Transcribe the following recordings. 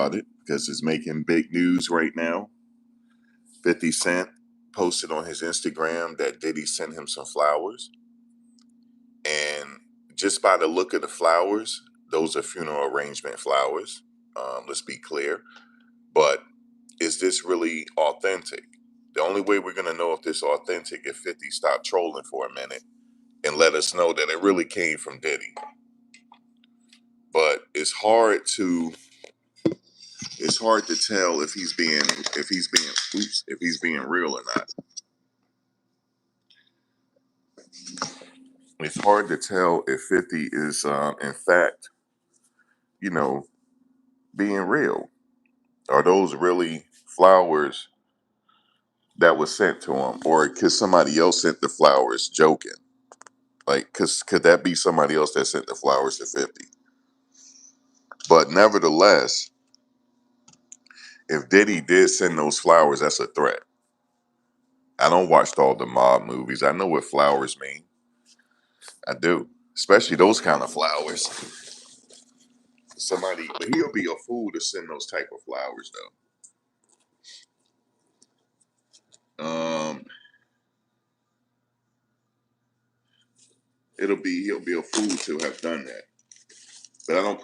about it because it's making big news right now. 50 Cent posted on his Instagram that Diddy sent him some flowers. And just by the look of the flowers, those are funeral arrangement flowers. Let's be clear. But is this really authentic? The only way we're going to know if this is authentic if 50 stopped trolling for a minute and let us know that it really came from Diddy. But it's hard to tell if he's being real or not. It's hard to tell if 50 is in fact, you know, being real. Are those really flowers that was sent to him, or could somebody else sent the flowers joking? Like, could that be somebody else that sent the flowers to 50? But nevertheless, if Diddy did send those flowers, that's a threat. I don't watch all the mob movies. I know what flowers mean. I do, especially those kind of flowers. But he'll be a fool to send those type of flowers, though. He'll be a fool to have done that. But I don't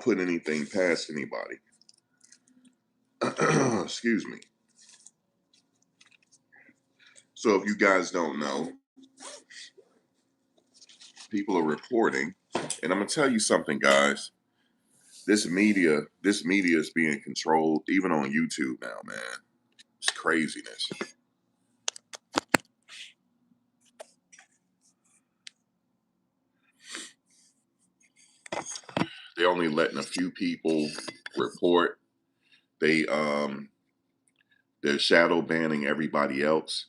put anything past anybody. Excuse me. So if you guys don't know, people are reporting, and I'm gonna tell you something, guys. This media is being controlled, even on YouTube now, man. It's craziness. They're only letting a few people report. They're shadow banning everybody else.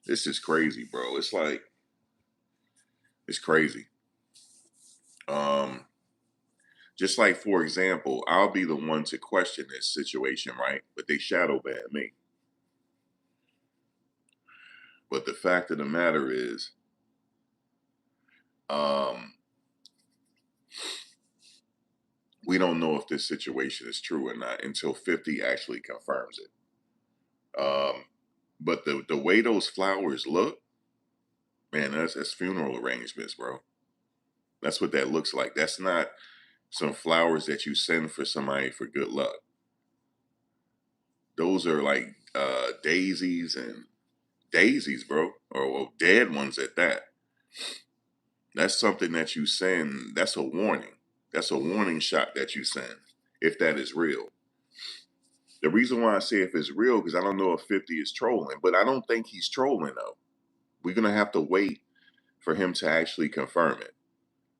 This is crazy, bro. It's crazy. Um, just like, for example, I'll be the one to question this situation, right? But they shadow ban me. But the fact of the matter is, um, we don't know if this situation is true or not until 50 actually confirms it. But the way those flowers look, man, that's funeral arrangements, bro. That's what that looks like. That's not some flowers that you send for somebody for good luck. Those are like daisies, bro, or well, dead ones at that. That's something that you send. That's a warning. That's a warning shot that you send if that is real. The reason why I say if it's real, because I don't know if 50 is trolling, but I don't think he's trolling though. We're gonna have to wait for him to actually confirm it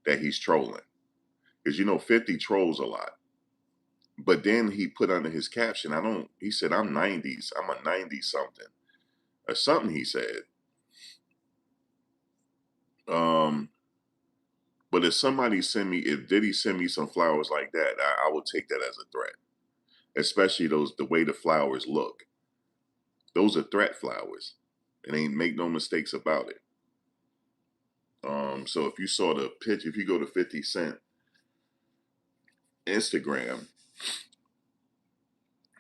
that he's trolling. Because 50 trolls a lot. But then he put under his caption, he said, I'm 90s, I'm a 90 something. Or something he said. Um, but if Diddy send me some flowers like that, I will take that as a threat. Especially the way the flowers look. Those are threat flowers. And ain't make no mistakes about it. So if you saw the pitch, if you go to 50 Cent Instagram,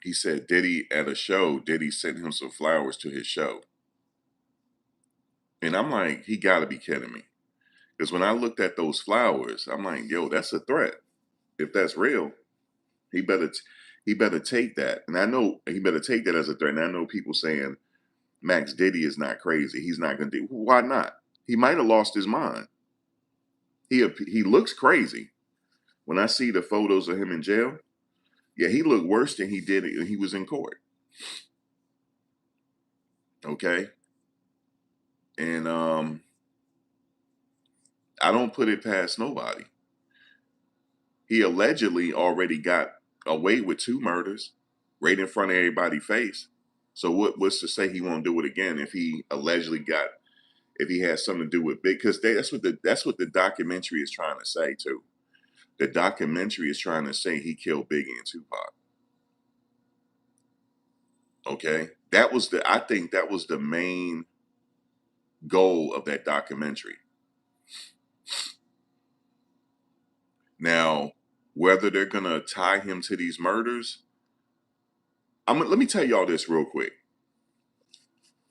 he said Diddy at a show, Diddy sent him some flowers to his show. And I'm like, he gotta be kidding me. Because when I looked at those flowers, I'm like, yo, that's a threat. If that's real, he better he better take that. And I know he better take that as a threat. And I know people saying Max Diddy is not crazy. He's not gonna do. Why not? He might have lost his mind. He looks crazy. When I see the photos of him in jail, yeah, he looked worse than he did when he was in court. Okay, and I don't put it past nobody. He allegedly already got away with 2 murders right in front of everybody's face. So what's to say he won't do it again if he has something to do with big? Because that's what the documentary is trying to say too. The documentary is trying to say he killed Biggie and Tupac. Okay, I think that was the main goal of that documentary. Now, whether they're gonna tie him to these murders, let me tell y'all this real quick.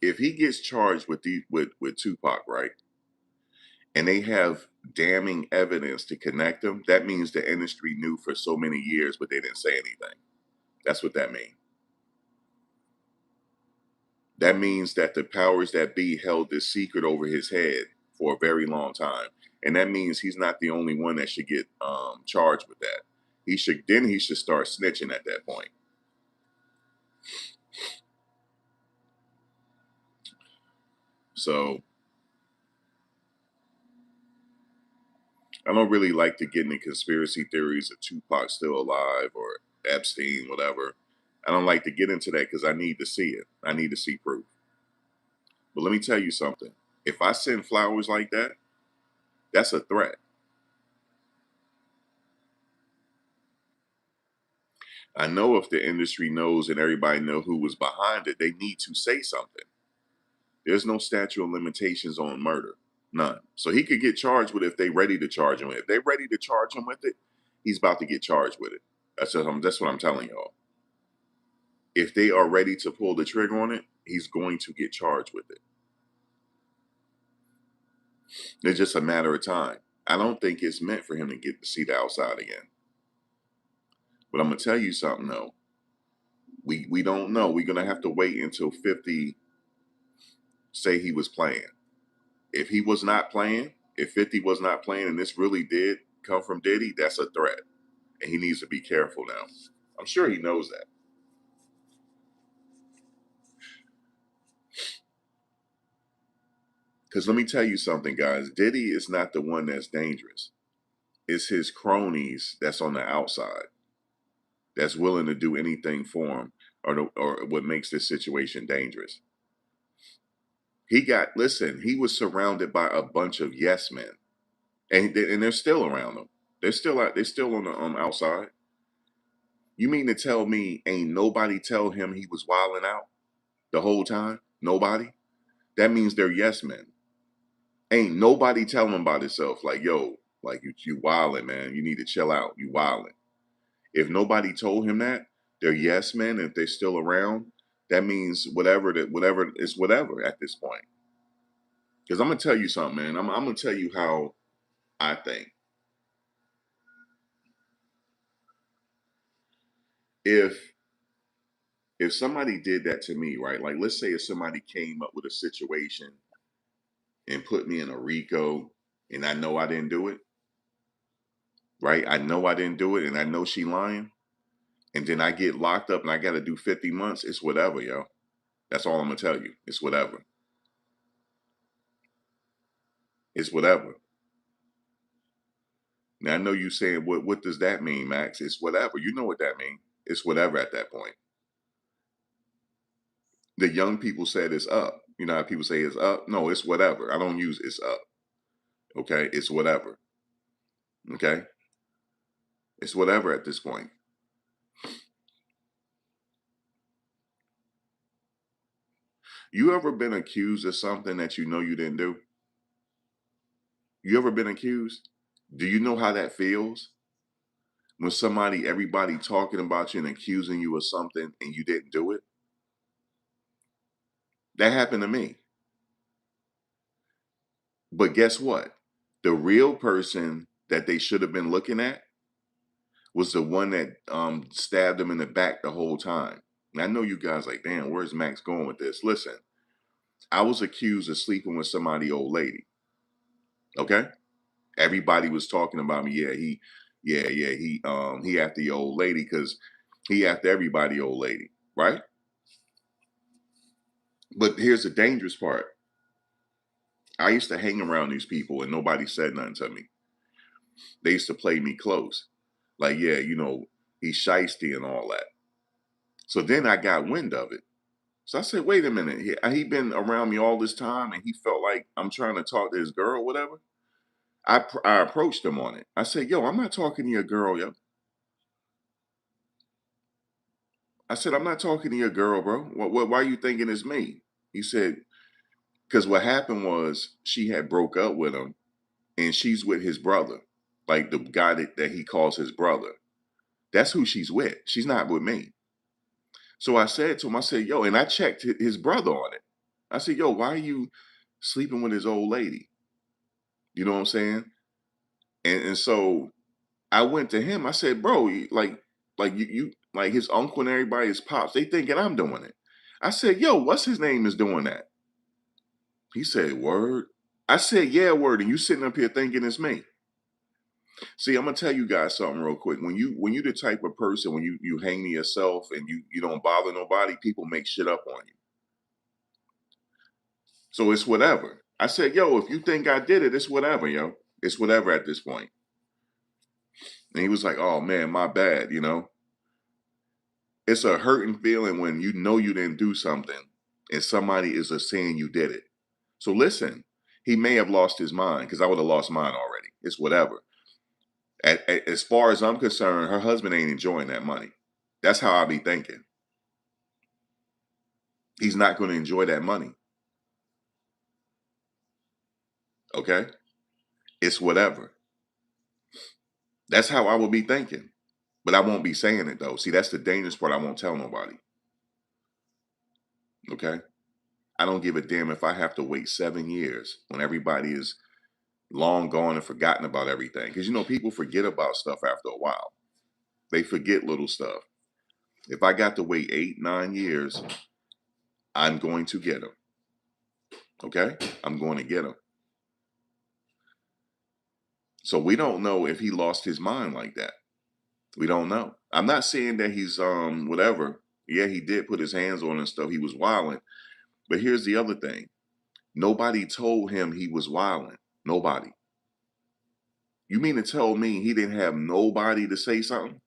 If he gets charged with with Tupac, right, and they have damning evidence to connect him, that means the industry knew for so many years, but they didn't say anything. That's what that means. That means that the powers that be held this secret over his head for a very long time, and that means he's not the only one that should get charged with that. He should start snitching at that point. So I don't really like to get into conspiracy theories of Tupac still alive or Epstein, whatever. I don't like to get into that because I need to see it. I need to see proof. But let me tell you something. If I send flowers like that, that's a threat. I know if the industry knows and everybody know who was behind it, they need to say something. There's no statute of limitations on murder. None. So he could get charged with it if they ready to charge him with it. If they ready to charge him with it, he's about to get charged with it. That's what I'm telling y'all. If they are ready to pull the trigger on it, he's going to get charged with it. It's just a matter of time. I don't think it's meant for him to get to see the outside again. But I'm gonna tell you something though. We don't know. We're gonna have to wait until 50 say he was playing. If he was not playing, if 50 was not playing and this really did come from Diddy, that's a threat. And he needs to be careful now. I'm sure he knows that. Because let me tell you something, guys. Diddy is not the one that's dangerous. It's his cronies that's on the outside that's willing to do anything for him or what makes this situation dangerous. Listen, he was surrounded by a bunch of yes men. And they're still around him. They're still on the outside. You mean to tell me ain't nobody tell him he was wilding out the whole time? Nobody? That means they're yes men. Ain't nobody telling him about himself like, yo, like you wilding, man. You need to chill out. You wilding. If nobody told him that, they're yes men. If they're still around, that means whatever is whatever at this point. Because I'm gonna tell you something, man. I'm gonna tell you how I think. If if somebody did that to me, right? Like let's say if somebody came up with a situation and put me in a RICO and I know I didn't do it, right? I know I didn't do it and I know she lying, and then I get locked up and I gotta do 50 months, it's whatever, yo. That's all I'm gonna tell you. It's whatever. It's whatever. Now I know you saying what does that mean, Max? It's whatever. You know what that means. It's whatever at that point. The young people said it's up. You know how people say it's up? No, it's whatever. I don't use it's up. Okay? It's whatever. Okay? It's whatever at this point. You ever been accused of something that you know you didn't do? You ever been accused? Do you know how that feels? When everybody talking about you and accusing you of something and you didn't do it? That happened to me. But guess what? The real person that they should have been looking at was the one that stabbed him in the back the whole time. And I know you guys like, damn, where's Max going with this? Listen, I was accused of sleeping with somebody old lady. Okay? Everybody was talking about me. He after the old lady because he after everybody old lady, right? But here's the dangerous part. I used to hang around these people and nobody said nothing to me. They used to play me close. Like, yeah, he's shiesty and all that. So then I got wind of it. So I said, wait a minute. He been around me all this time and he felt like I'm trying to talk to his girl, whatever. I approached him on it. I said, yo, I'm not talking to your girl, yo. I said, I'm not talking to your girl, bro. Why are you thinking it's me? He said, because what happened was she had broke up with him and she's with his brother. like the guy that he calls his brother. That's who she's with. She's not with me. So I said to him, I said, yo, and I checked his brother on it. I said, yo, why are you sleeping with his old lady? You know what I'm saying? And so I went to him. I said, bro, you like his uncle and everybody, his pops, they thinking I'm doing it. I said, yo, what's his name is doing that? He said, word. I said, yeah, word. And you sitting up here thinking it's me. See, I'm gonna tell you guys something real quick. When you the type of person when you hang to yourself and you don't bother nobody, people make shit up on you. So it's whatever. I said, yo, if you think I did it, it's whatever, yo. It's whatever at this point. And he was like, oh man, my bad, you know. It's a hurting feeling when you know you didn't do something and somebody is just saying you did it. So listen, he may have lost his mind because I would have lost mine already. It's whatever. As far as I'm concerned, her husband ain't enjoying that money. That's how I be thinking. He's not going to enjoy that money. Okay? It's whatever. That's how I would be thinking. But I won't be saying it though. See, that's the dangerous part. I won't tell nobody. Okay? I don't give a damn if I have to wait 7 years when everybody is long gone and forgotten about everything. Because you know, people forget about stuff after a while. They forget little stuff. If I got to wait 8, 9 years, I'm going to get them. Okay? I'm going to get them. So we don't know if he lost his mind like that. We don't know. I'm not saying that he's whatever. Yeah, he did put his hands on and stuff. He was wilding. But here's the other thing. Nobody told him he was wilding. Nobody. You mean to tell me he didn't have nobody to say something?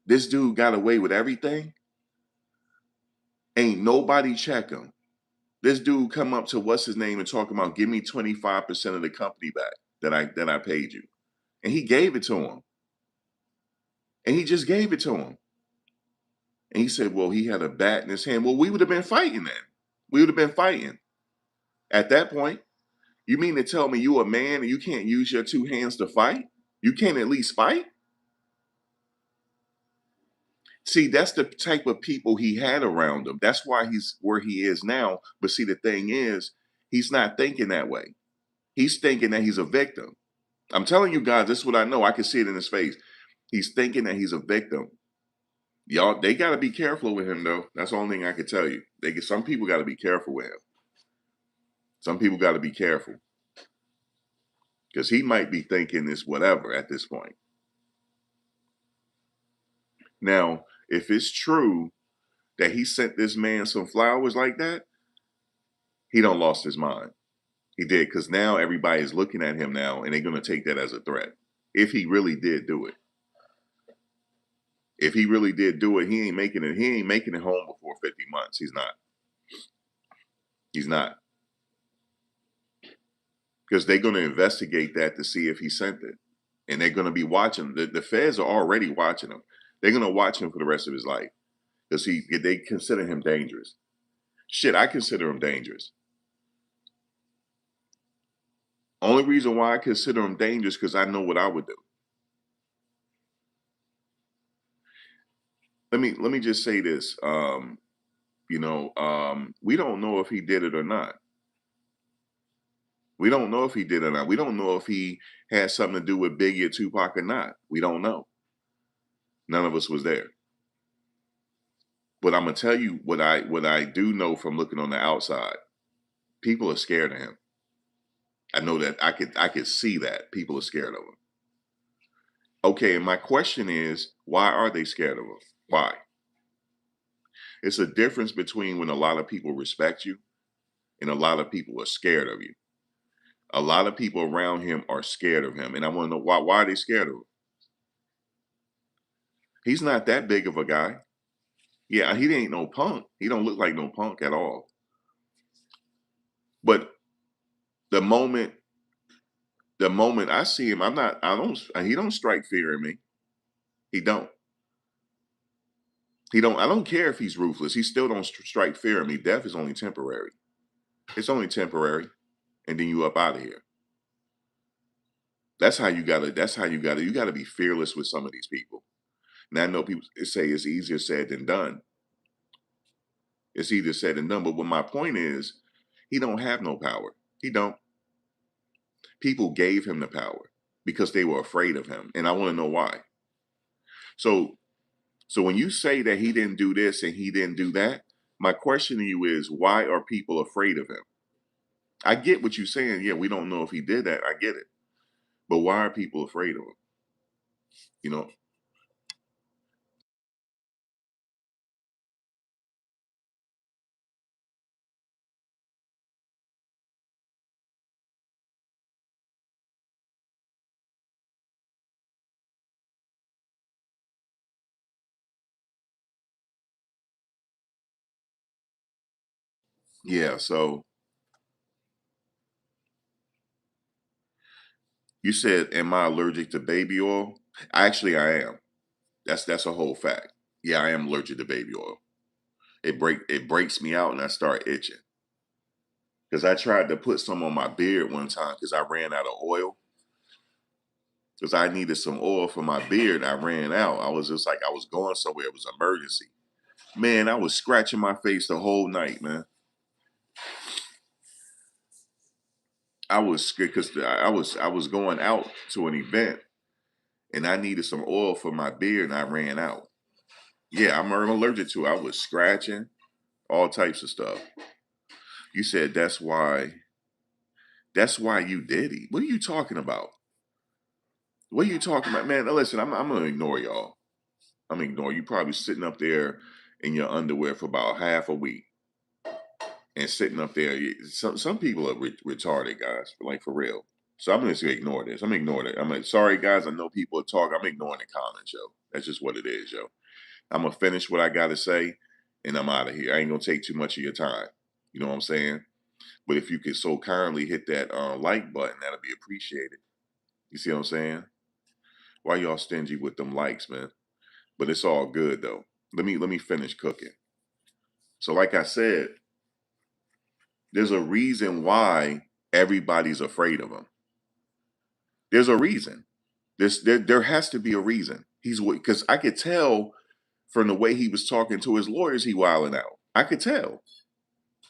This dude got away with everything? Ain't nobody check him. This dude come up to what's his name and talk about give me 25% of the company back that I paid you. And he gave it to him. And he just gave it to him. And he said, well, he had a bat in his hand. Well, we would have been fighting then. We would have been fighting. At that point, you mean to tell me you a man and you can't use your two hands to fight? You can't at least fight? See, that's the type of people he had around him. That's why he's where he is now. But see, the thing is, he's not thinking that way. He's thinking that he's a victim. I'm telling you guys, this is what I know. I can see it in his face. He's thinking that he's a victim. Y'all, they got to be careful with him, though. That's the only thing I can tell you. Some people got to be careful with him. Some people got to be careful because he might be thinking it's whatever at this point. Now, if it's true that he sent this man some flowers like that, he don't lost his mind. He did because now everybody is looking at him now, and they're going to take that as a threat. If he really did do it, if he really did do it, he ain't making it. He ain't making it home before 50 months. He's not. He's not because they're going to investigate that to see if he sent it, and they're going to be watching. The feds are already watching him. They're going to watch him for the rest of his life because they consider him dangerous. Shit, I consider him dangerous. Only reason why I consider him dangerous because I know what I would do. Let me just say this. We don't know if he did it or not. We don't know if he did it or not. We don't know if he had something to do with Biggie or Tupac or not. We don't know. None of us was there. But I'm gonna tell you what I do know from looking on the outside. People are scared of him. I know that I could see that people are scared of him. Okay, and my question is, why are they scared of him? Why? It's a difference between when a lot of people respect you and a lot of people are scared of you. A lot of people around him are scared of him, and I want to know why. Why are they scared of him? He's not that big of a guy. Yeah, he ain't no punk. He don't look like no punk at all. But the moment, the moment I see him, I'm not. I don't. He don't strike fear in me. He don't. He don't. I don't care if he's ruthless. He still don't strike fear in me. Death is only temporary. It's only temporary, and then you up out of here. You gotta be fearless with some of these people. Now I know people say it's easier said than done. It's easier said than done. But what my point is, he don't have no power. He don't. People gave him the power because they were afraid of him. And I want to know why. So so when you say that he didn't do this and he didn't do that, my question to you is why are people afraid of him? I get what you're saying. Yeah, we don't know if he did that. I get it. But why are people afraid of him? You know? Yeah, so you said, am I allergic to baby oil? Actually, I am. That's a whole fact. Yeah, I am allergic to baby oil. It breaks me out and I start itching. Because I tried to put some on my beard one time because I ran out of oil. Because I needed some oil for my beard. I ran out. I was just like I was going somewhere. It was an emergency. Man, I was scratching my face the whole night, man. I was scared because I was going out to an event and I needed some oil for my beard and I ran out. Yeah, I'm allergic to it. I was scratching, all types of stuff. You said that's why you Diddy. What are you talking about? What are you talking about? Man, listen, I'm gonna ignore y'all. I'm gonna ignore you probably sitting up there in your underwear for about half a week and sitting up there. Some people are retarded, guys, like for real. So I'm just gonna ignore this. I'm gonna ignore it. I'm like, sorry guys, I know people are talking. I'm ignoring the comments, yo. That's just what it is, yo. I'm gonna finish what I gotta say and I'm out of here. I ain't gonna take too much of your time. You know what I'm saying? But if you could so kindly hit that like button, that'll be appreciated. You see what I'm saying? Why y'all stingy with them likes, man? But it's all good though. Let me finish cooking. So like I said, there's a reason why everybody's afraid of him. There's a reason. There has to be a reason. He's because I could tell from the way he was talking to his lawyers, he wilding out. I could tell.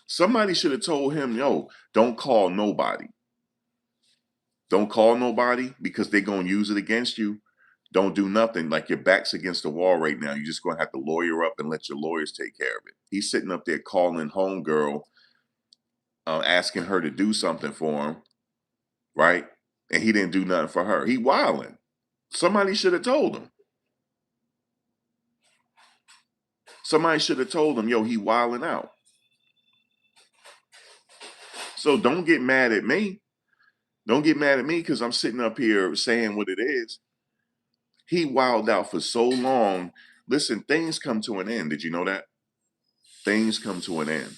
Somebody should have told him, yo, don't call nobody. Don't call nobody because they're gonna use it against you. Don't do nothing. Like your back's against the wall right now. You're just gonna have to lawyer up and let your lawyers take care of it. He's sitting up there calling homegirl, asking her to do something for him, right? And he didn't do nothing for her. He wilding. Somebody should have told him. Somebody should have told him, yo, he wilding out. So don't get mad at me. Don't get mad at me because I'm sitting up here saying what it is. He wilded out for so long. Listen, things come to an end. Did you know that? Things come to an end.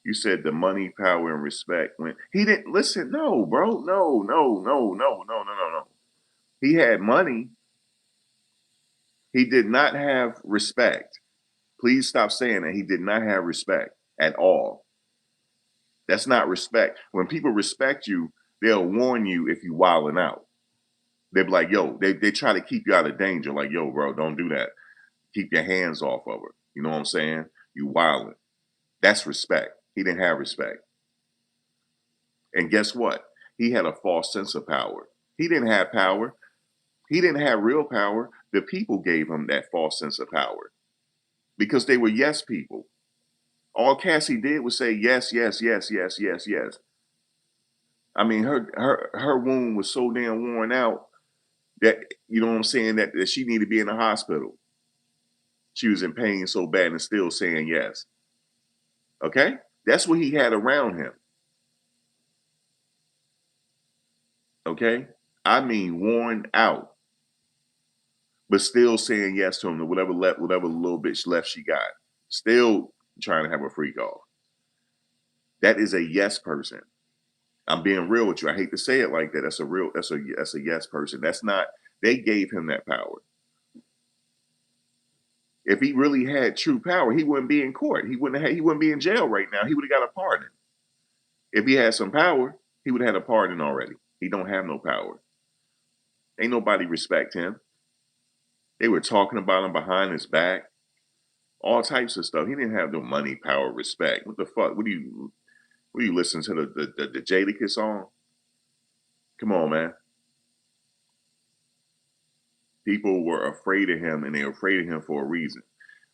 You said the money, power, and respect went. He didn't listen. No, bro. No, no, no, no, no, no, no, no. He had money. He did not have respect. Please stop saying that. He did not have respect at all. That's not respect. When people respect you, they'll warn you if you wilding out. They'll be like, yo, they try to keep you out of danger. Like, yo, bro, don't do that. Keep your hands off of her. You know what I'm saying? You wilding. That's respect. He didn't have respect. And guess what? He had a false sense of power. He didn't have power. He didn't have real power. The people gave him that false sense of power because they were yes people. All Cassie did was say yes, yes, yes, yes, yes, yes. I mean, her wound was so damn worn out that you know what I'm saying that she needed to be in the hospital. She was in pain so bad and still saying yes. Okay, that's what he had around him. Okay, I mean worn out, but still saying yes to him to whatever little bit left she got. Still trying to have a freak off. That is a yes person. I'm being real with you. I hate to say it like that. That's a yes person. That's not. They gave him that power. If he really had true power, he wouldn't be in court. He wouldn't be in jail right now. He would have got a pardon if he had some power. He would have had a pardon already. He don't have no power. Ain't nobody respect him. They were talking about him behind his back, all types of stuff. He didn't have no money, power, respect. What the fuck? What do you listen to the Jadakiss song? Come on, man. People were afraid of him, and they were afraid of him for a reason.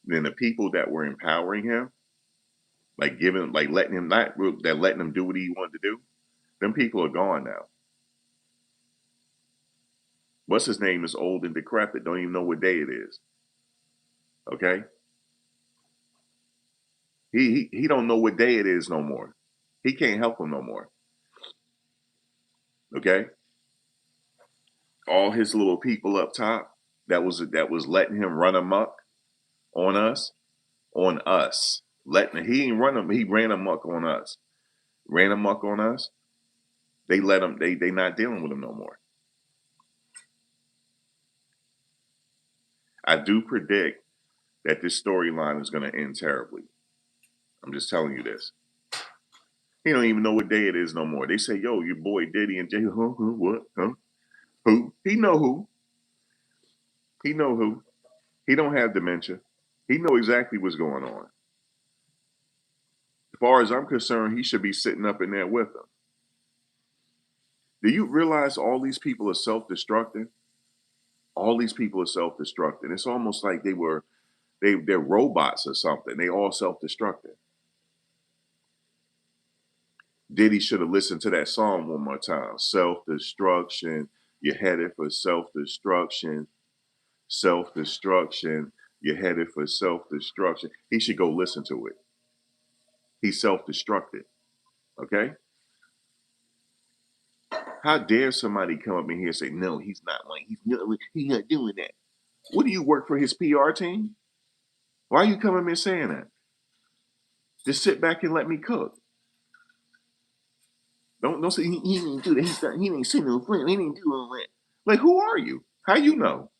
Then the people that were empowering him, like giving, like letting him letting him do what he wanted to do, them people are gone now. What's his name is old and decrepit. Don't even know what day it is. Okay, he don't know what day it is no more. He can't help him no more. Okay, all his little people up top that was letting him run amok on us, on us. Letting he ain't run him. He ran amok on us. Ran amok on us. They let him. They not dealing with him no more. I do predict that this storyline is going to end terribly. I'm just telling you this. He don't even know what day it is no more. They say, "Yo, your boy Diddy and Jay, what, huh, who? He know who? He know who? He don't have dementia. He know exactly what's going on. As far as I'm concerned, he should be sitting up in there with them. Do you realize all these people are self-destructing? All these people are self-destructing. It's almost like they're robots or something. They all self-destructing. Diddy should have listened to that song one more time. Self-destruction. You're headed for self-destruction. Self-destruction. You're headed for self-destruction. He should go listen to it. He's self-destructed. Okay? How dare somebody come up in here and say, no, he's not like he's not doing that. What do you work for his PR team? Why are you coming in saying that? Just sit back and let me cook. Don't say he didn't do that. He didn't send no friend. He didn't do all that. Like, who are you? How you know?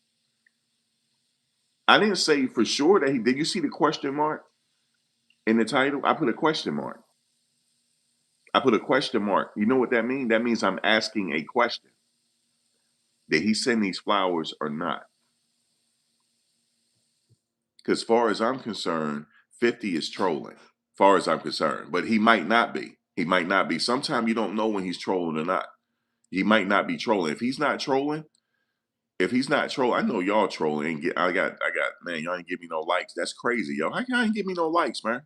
I didn't say for sure that he did. You see the question mark in the title? I put a question mark. I put a question mark. You know what that means? That means I'm asking a question. Did he send these flowers or not? Because far as I'm concerned, 50 is trolling. Far as I'm concerned. But he might not be. He might not be. Sometimes you don't know when he's trolling or not. He might not be trolling. If he's not trolling, I know y'all trolling. Man, y'all ain't give me no likes. That's crazy, yo. How y'all ain't give me no likes, man?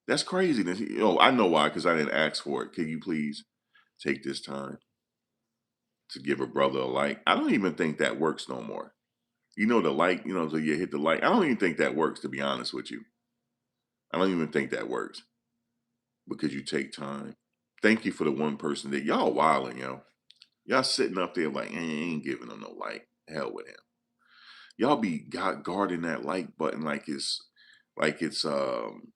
That's crazy. Oh, I know why, because I didn't ask for it. Can you please take this time to give a brother a like? I don't even think that works no more. You know the like, so you hit the like. I don't even think that works, to be honest with you. I don't even think that works because you take time. Thank you for the one person that y'all wilding, yo. Y'all sitting up there like, ain't giving him no like. Hell with him. Y'all be guarding that like button like it's um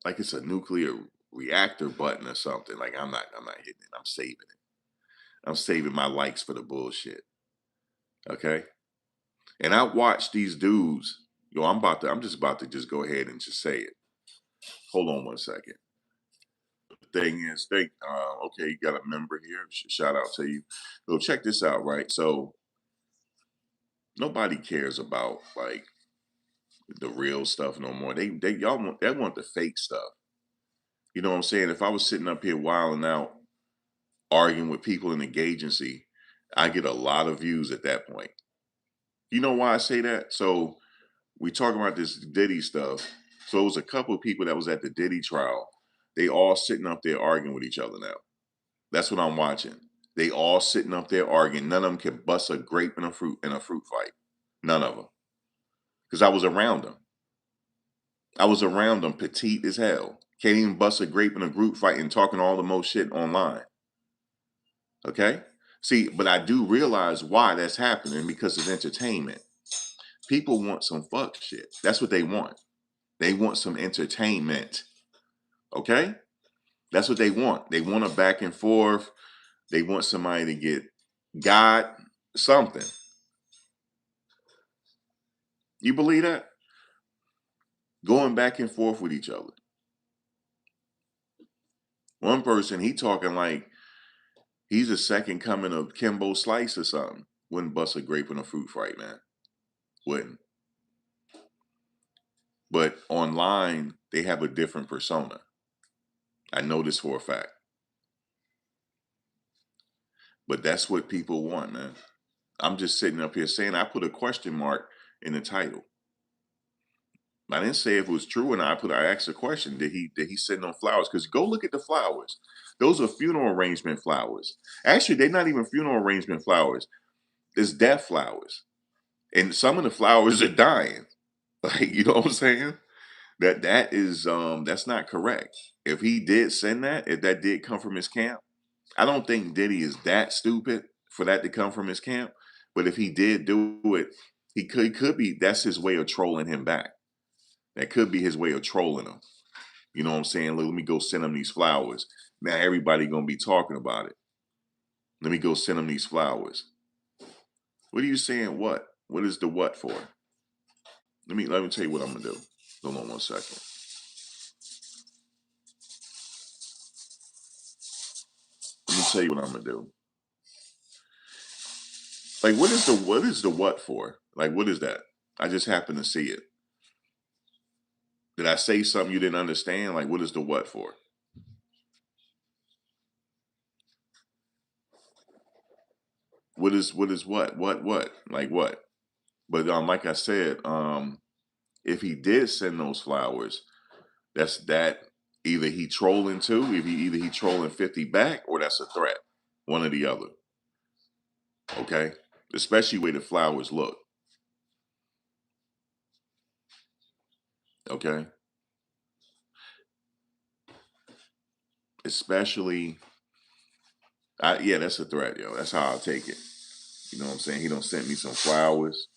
like it's a nuclear reactor button or something. Like I'm not hitting it. I'm saving it. I'm saving my likes for the bullshit. Okay? And I watch these dudes. Yo, I'm just about to just go ahead and just say it. Hold on one second. The thing is, okay, you got a member here. Shout out to you. So check this out, right? So nobody cares about like the real stuff no more. They want the fake stuff. You know what I'm saying? If I was sitting up here wilding out, arguing with people in the agency, I get a lot of views at that point. You know why I say that? So we talking about this Diddy stuff. So it was a couple of people that was at the Diddy trial. They all sitting up there arguing with each other now. That's what I'm watching. They all sitting up there arguing. None of them can bust a grape in a fruit fight. None of them. Because I was around them. I was around them, petite as hell. Can't even bust a grape in a group fight and talking all the most shit online. Okay? See, but I do realize why that's happening because of entertainment. People want some fuck shit. That's what they want. They want some entertainment. Okay? That's what they want. They want a back and forth. They want somebody to get got something. You believe that? Going back and forth with each other. One person, he talking like he's a second coming of Kimbo Slice or something. Wouldn't bust a grape in a fruit fight, man. Wouldn't. But online, they have a different persona. I know this for a fact. But that's what people want, man. I'm just sitting up here saying I put a question mark in the title. I didn't say if it was true or not. I asked a question. Did he send them flowers? Because go look at the flowers. Those are funeral arrangement flowers. Actually, they're not even funeral arrangement flowers. It's death flowers. And some of the flowers are dying. Like, you know what I'm saying? That's not correct. If he did send that, if that did come from his camp, I don't think Diddy is that stupid for that to come from his camp. But if he did do it, he could be that's his way of trolling him back. That could be his way of trolling him. You know what I'm saying? Let me go send him these flowers. Now everybody gonna be talking about it. Let me go send him these flowers. What are you saying? What? What is the what for? Let me tell you what I'm gonna do. Hold on one second. Let me tell you what I'm gonna do. Like, what is the what for? Like, what is that? I just happened to see it. Did I say something you didn't understand? Like, what is the what for? What is what? What? Like what? But like I said, if he did send those flowers, that's that either he trolling too, if he either he trolling 50 back or that's a threat. One or the other. Okay? Especially way the flowers look. Okay? Especially yeah, that's a threat, yo. That's how I'll take it. You know what I'm saying? He don't send me some flowers.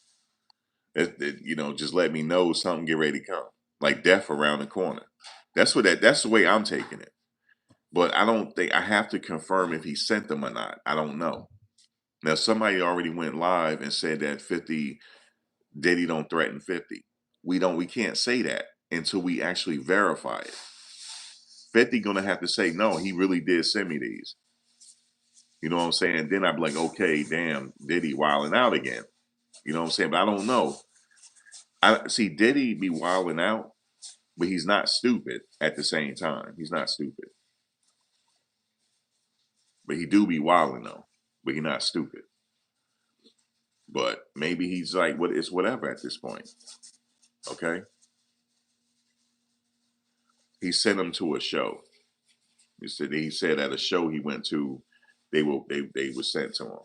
Just let me know something get ready to come. Like death around the corner. That's the way I'm taking it. But I don't think I have to confirm if he sent them or not. I don't know. Now somebody already went live and said that 50 Diddy don't threaten 50. We can't say that until we actually verify it. 50 gonna have to say no, he really did send me these. You know what I'm saying? Then I'd be like, okay, damn, Diddy wilding out again. You know what I'm saying? But I don't know. I see Diddy be wilding out, but he's not stupid at the same time. He's not stupid. But he do be wilding though. But he not stupid. But maybe he's like, what it's whatever at this point. Okay. He sent him to a show. He said at a show he went to, they were sent to him.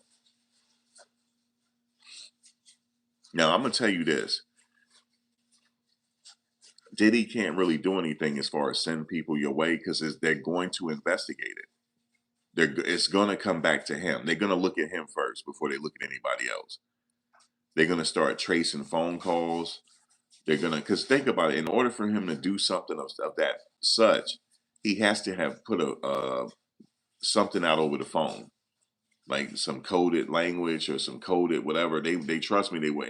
Now I'm gonna tell you this. Diddy can't really do anything as far as send people your way because they're going to investigate it. It's gonna come back to him. They're gonna look at him first before they look at anybody else. They're gonna start tracing phone calls. They're gonna because think about it. In order for him to do something of that such, he has to have put a something out over the phone, like some coded language or some coded whatever. They trust me. They would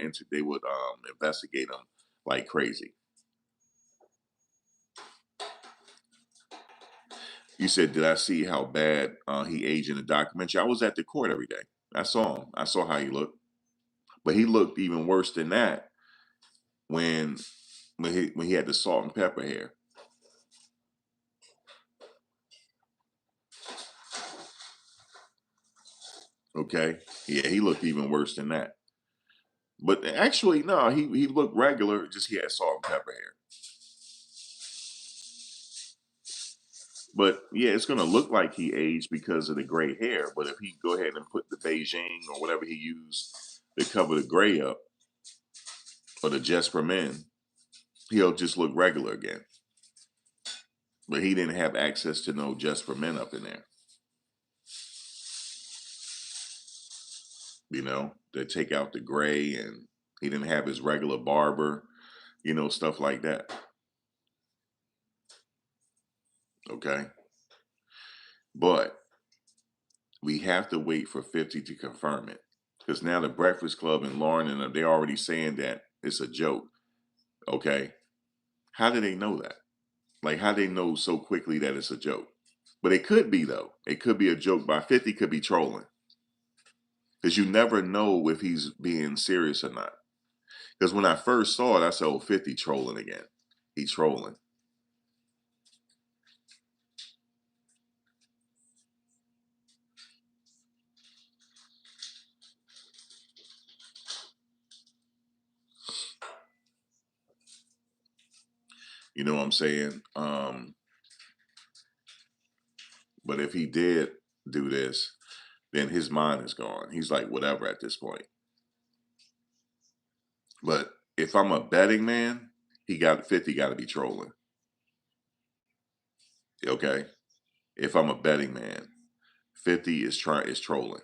investigate him like crazy. You said, did I see how bad he aged in the documentary? I was at the court every day. I saw him. I saw how he looked, but he looked even worse than that when when he had the salt and pepper hair. Okay, yeah, he looked even worse than that. But actually, no, he looked regular. Just he had salt and pepper hair. But yeah, it's gonna look like he aged because of the gray hair. But if he go ahead and put the Beijing or whatever he used to cover the gray up or the Jesper Men, he'll just look regular again. But he didn't have access to no Jesper Men up in there, to take out the gray, and he didn't have his regular barber, stuff like that. Okay. But we have to wait for 50 to confirm it. Because now the Breakfast Club and Lauren and they're already saying that it's a joke. Okay. How do they know that? Like, how they know so quickly that it's a joke? But it could be though. It could be a joke by 50, could be trolling. Because you never know if he's being serious or not. Because when I first saw it, I said, oh, 50 trolling again. He trolling. You know what I'm saying? But if he did do this, then his mind is gone. He's like, whatever at this point. But if I'm a betting man, he got 50 got to be trolling. Okay? If I'm a betting man, 50 is trolling.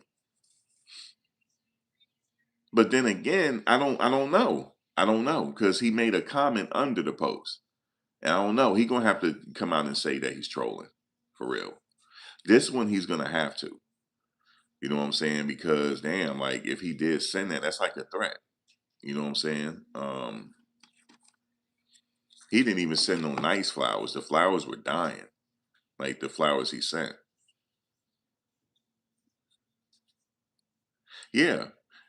But then again, I don't know. I don't know because he made a comment under the post. And I don't know. He gonna have to come out and say that he's trolling for real. This one he's gonna have to. You know what I'm saying? Because damn, like if he did send that, that's like a threat. You know what I'm saying? He didn't even send no nice flowers. The flowers were dying. Like the flowers he sent. Yeah.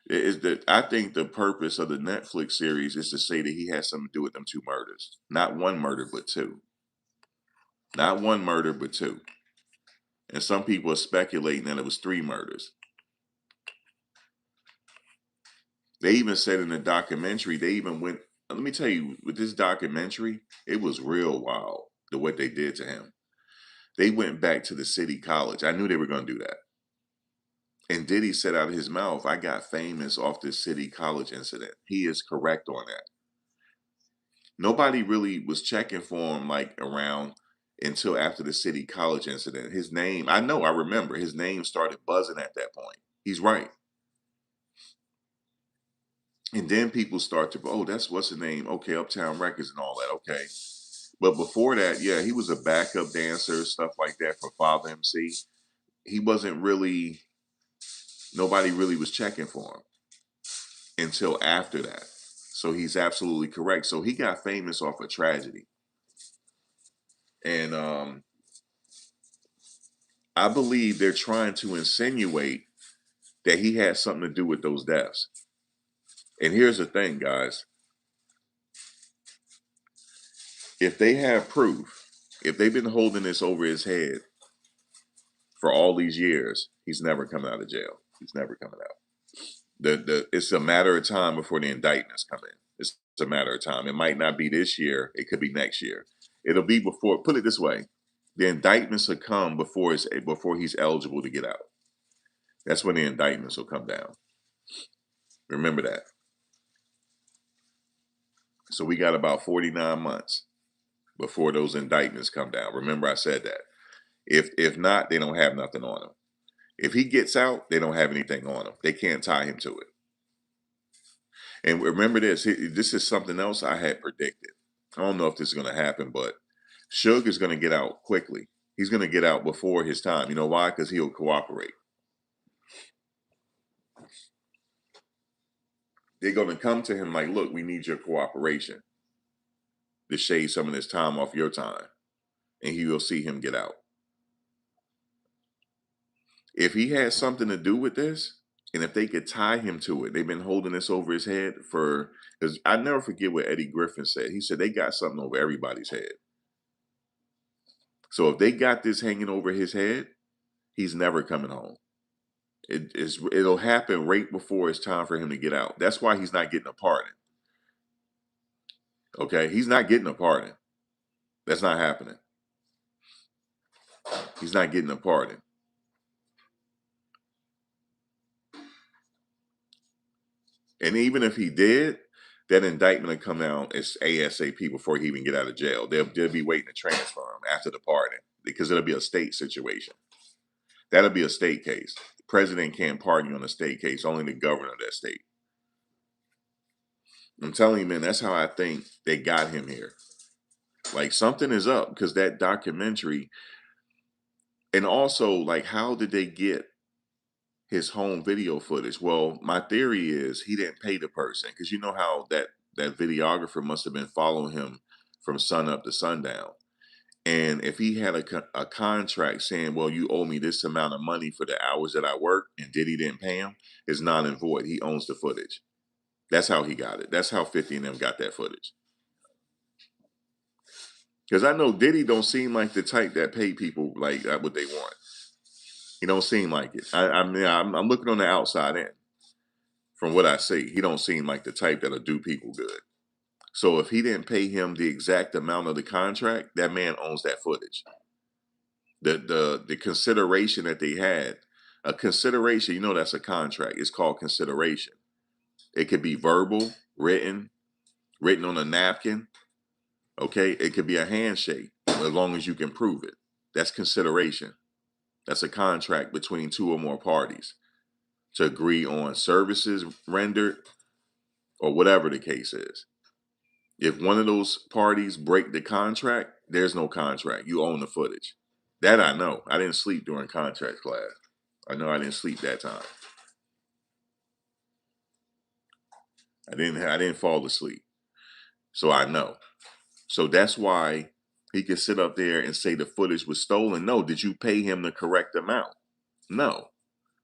Is that I think the purpose of the Netflix series is to say that he has something to do with them two murders. Not one murder, but two. Not one murder, but two. And some people are speculating that it was three murders. They even said in the documentary, they even went, let me tell you, with this documentary, it was real wild, the what they did to him. They went back to the city college. I knew they were going to do that. And Diddy said out of his mouth, I got famous off this city college incident. He is correct on that. Nobody really was checking for him like around until after the city college incident. His name, I know, I remember, his name started buzzing at that point. He's right. And then people start to, oh, that's what's the name? Okay, Uptown Records and all that. Okay. But before that, yeah, he was a backup dancer, stuff like that for Father MC. He wasn't really, nobody really was checking for him until after that. So he's absolutely correct. So he got famous off a tragedy. And I believe they're trying to insinuate that he had something to do with those deaths. And here's the thing, guys. If they have proof, if they've been holding this over his head for all these years, he's never coming out of jail. He's never coming out. It's a matter of time before the indictments come in. It's a matter of time. It might not be this year. It could be next year. It'll be before. Put it this way: the indictments will come before he's eligible to get out. That's when the indictments will come down. Remember that. So we got about 49 months before those indictments come down. Remember, I said that. If not, they don't have nothing on him. If he gets out, they don't have anything on him. They can't tie him to it. And remember this, this is something else I had predicted. I don't know if this is going to happen, but Suge is going to get out quickly. He's going to get out before his time. You know why? Because he'll cooperate. They're going to come to him like, look, we need your cooperation to shave some of this time off your time. And he will see him get out. If he had something to do with this, and if they could tie him to it, they've been holding this over his head for, because I never forget what Eddie Griffin said. He said they got something over everybody's head. So if they got this hanging over his head, he's never coming home. It'll happen right before it's time for him to get out. That's why he's not getting a pardon. Okay, he's not getting a pardon. That's not happening. He's not getting a pardon. And even if he did, that indictment will come out as ASAP before he even get out of jail. They'll be waiting to transfer him after the pardon because it'll be a state situation. That'll be a state case. The president can't pardon you on a state case, only the governor of that state. I'm telling you, man, that's how I think they got him here. Like something is up because that documentary, and also like how did they get his home video footage? Well, my theory is he didn't pay the person because you know how that videographer must have been following him from sun up to sundown. And if he had a contract saying, well, you owe me this amount of money for the hours that I work, and Diddy didn't pay him, it's non and void. He owns the footage. That's how he got it. That's how 50 and them got that footage. Because I know Diddy don't seem like the type that pay people like what they want. He don't seem like it. I'm looking on the outside in. From what I see, he don't seem like the type that'll do people good. So if he didn't pay him the exact amount of the contract, that man owns that footage. The consideration that they had, a consideration, you know, that's a contract. It's called consideration. It could be verbal, written on a napkin. Okay, it could be a handshake as long as you can prove it. That's consideration. That's a contract between two or more parties to agree on services rendered or whatever the case is. If one of those parties break the contract, there's no contract. You own the footage. That I know. I didn't sleep during contract class. I know I didn't sleep that time. I didn't fall asleep. So I know. So that's why he can sit up there and say the footage was stolen. No, did you pay him the correct amount? No.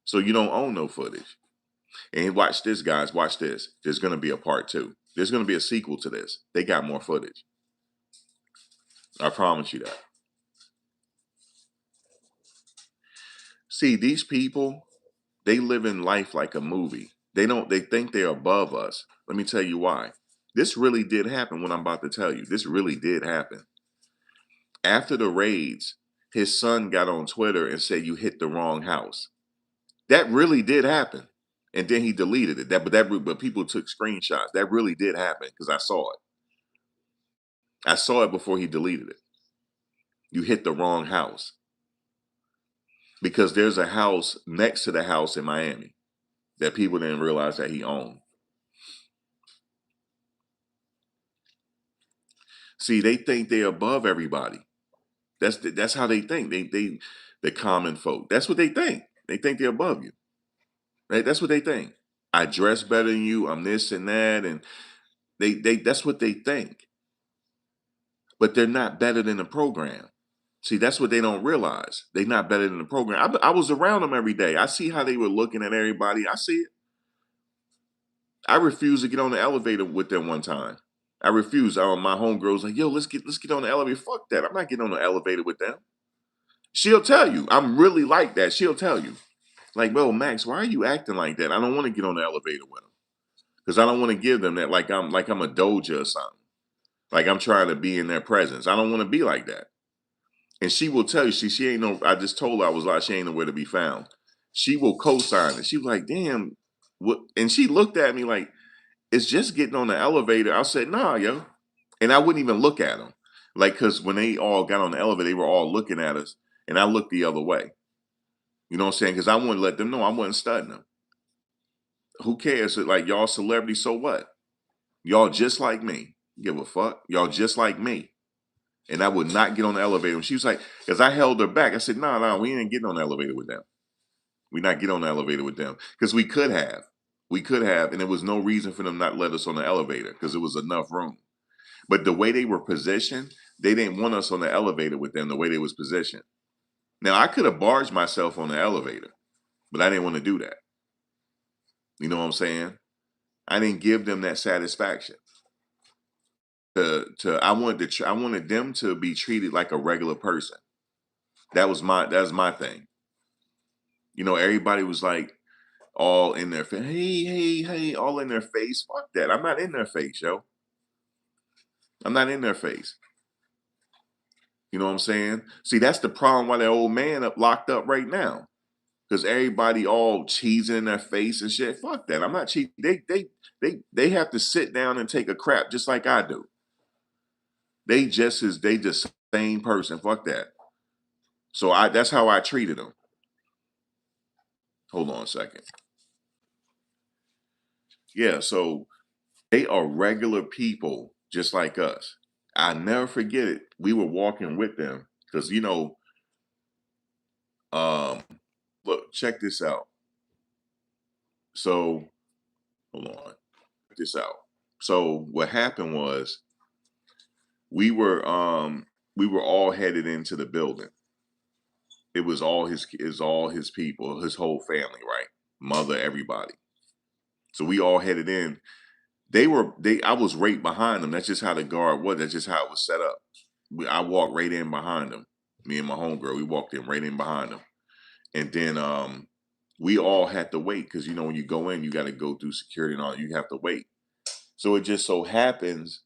So you don't own no footage. And watch this, guys. Watch this. There's going to be a part two. There's going to be a sequel to this. They got more footage. I promise you that. See, these people, they live in life like a movie. They think they're above us. Let me tell you why. This really did happen, what I'm about to tell you. This really did happen. After the raids, his son got on Twitter and said, you hit the wrong house. That really did happen. And then he deleted it. But people took screenshots. That really did happen because I saw it. I saw it before he deleted it. You hit the wrong house. Because there's a house next to the house in Miami that people didn't realize that he owned. See, they think they're above everybody. That's how they think. The common folk. That's what they think. They think they're above you. Right? That's what they think. I dress better than you. I'm this and that, and they that's what they think. But they're not better than the program. See, that's what they don't realize. They're not better than the program. I was around them every day. I see how they were looking at everybody. I see it. I refused to get on the elevator with them one time. I refused. My homegirl's like, "Yo, let's get on the elevator." Fuck that. I'm not getting on the elevator with them. She'll tell you. I'm really like that. She'll tell you. Like, well, Max, why are you acting like that? I don't want to get on the elevator with them because I don't want to give them that like I'm a doja or something. Like I'm trying to be in their presence. I don't want to be like that. And she will tell you, she ain't no. I just told her I was like, she ain't nowhere to be found. She will co-sign it. She was like, damn, what? And she looked at me like, it's just getting on the elevator. I said, nah, yo. And I wouldn't even look at them. Like, because when they all got on the elevator, they were all looking at us. And I looked the other way. You know what I'm saying? Because I wouldn't let them know I wasn't studying them. Who cares? Like, y'all celebrities, so what? Y'all just like me. Give a fuck. Y'all just like me. And I would not get on the elevator. And she was like, because I held her back. I said, no, we ain't getting on the elevator with them. We not get on the elevator with them. Because we could have. We could have. And there was no reason for them not to let us on the elevator because it was enough room. But the way they were positioned, they didn't want us on the elevator with them the way they was positioned. Now, I could have barged myself on the elevator, but I didn't want to do that. You know what I'm saying? I didn't give them that satisfaction. I wanted them to be treated like a regular person. That's my thing. You know, everybody was like all in their face. Hey, hey, hey, all in their face. Fuck that. I'm not in their face, yo. I'm not in their face. You know what I'm saying? See, that's the problem why that old man up locked up right now. Because everybody all cheesing in their face and shit. Fuck that. I'm not cheating. They have to sit down and take a crap just like I do. They just same person. Fuck that. So that's how I treated them. Hold on a second. Yeah, so they are regular people just like us. I never forget it. We were walking with them because um, look, check this out. So hold on, check this out. So what happened was we were we were all headed into the building. It was all his people, his whole family, right? Mother, everybody. So we all headed in. I was right behind them. That's just how the guard was. That's just how it was set up. I walked right in behind them. Me and my homegirl, we walked in right in behind them. And then we all had to wait because when you go in, you got to go through security and all. You have to wait. So it just so happens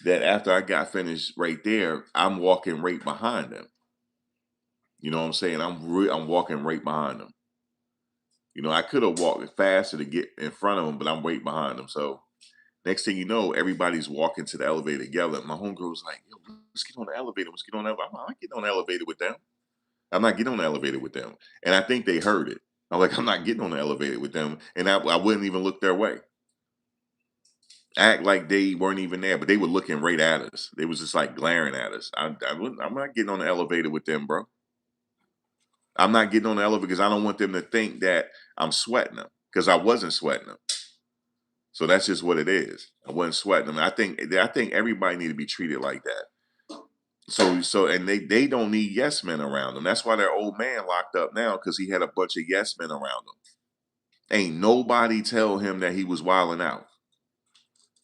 that after I got finished right there, I'm walking right behind them. You know what I'm saying? I'm walking right behind them. I could have walked faster to get in front of them, but I'm right behind them. So next thing you know, everybody's walking to the elevator together. My homegirl was like, "Yo, let's get on the elevator. Let's get on the elevator." I'm not getting on the elevator with them. I'm not getting on the elevator with them. And I think they heard it. I'm like, I'm not getting on the elevator with them. And I wouldn't even look their way. Act like they weren't even there, but they were looking right at us. They was just like glaring at us. I'm not getting on the elevator with them, bro. I'm not getting on the elevator because I don't want them to think that I'm sweating them because I wasn't sweating them. So that's just what it is. I wasn't sweating them. I think everybody need to be treated like that. And they don't need yes men around them. That's why their old man locked up now because he had a bunch of yes men around him. Ain't nobody tell him that he was wilding out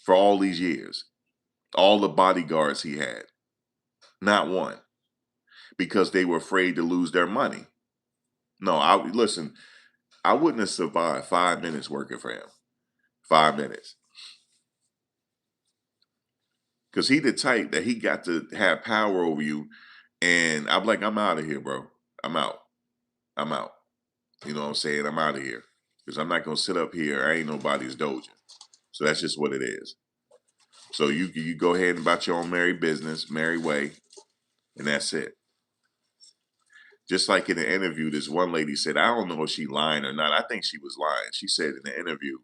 for all these years. All the bodyguards he had, not one, because they were afraid to lose their money. No, listen. I wouldn't have survived 5 minutes working for him. 5 minutes. Because he the type that he got to have power over you. And I'm like, I'm out of here, bro. I'm out. I'm out. You know what I'm saying? I'm out of here. Because I'm not going to sit up here. I ain't nobody's doja. So that's just what it is. So you go ahead and about your own merry business, merry way, and that's it. Just like in the interview, this one lady said, I don't know if she lying or not. I think she was lying. She said in the interview,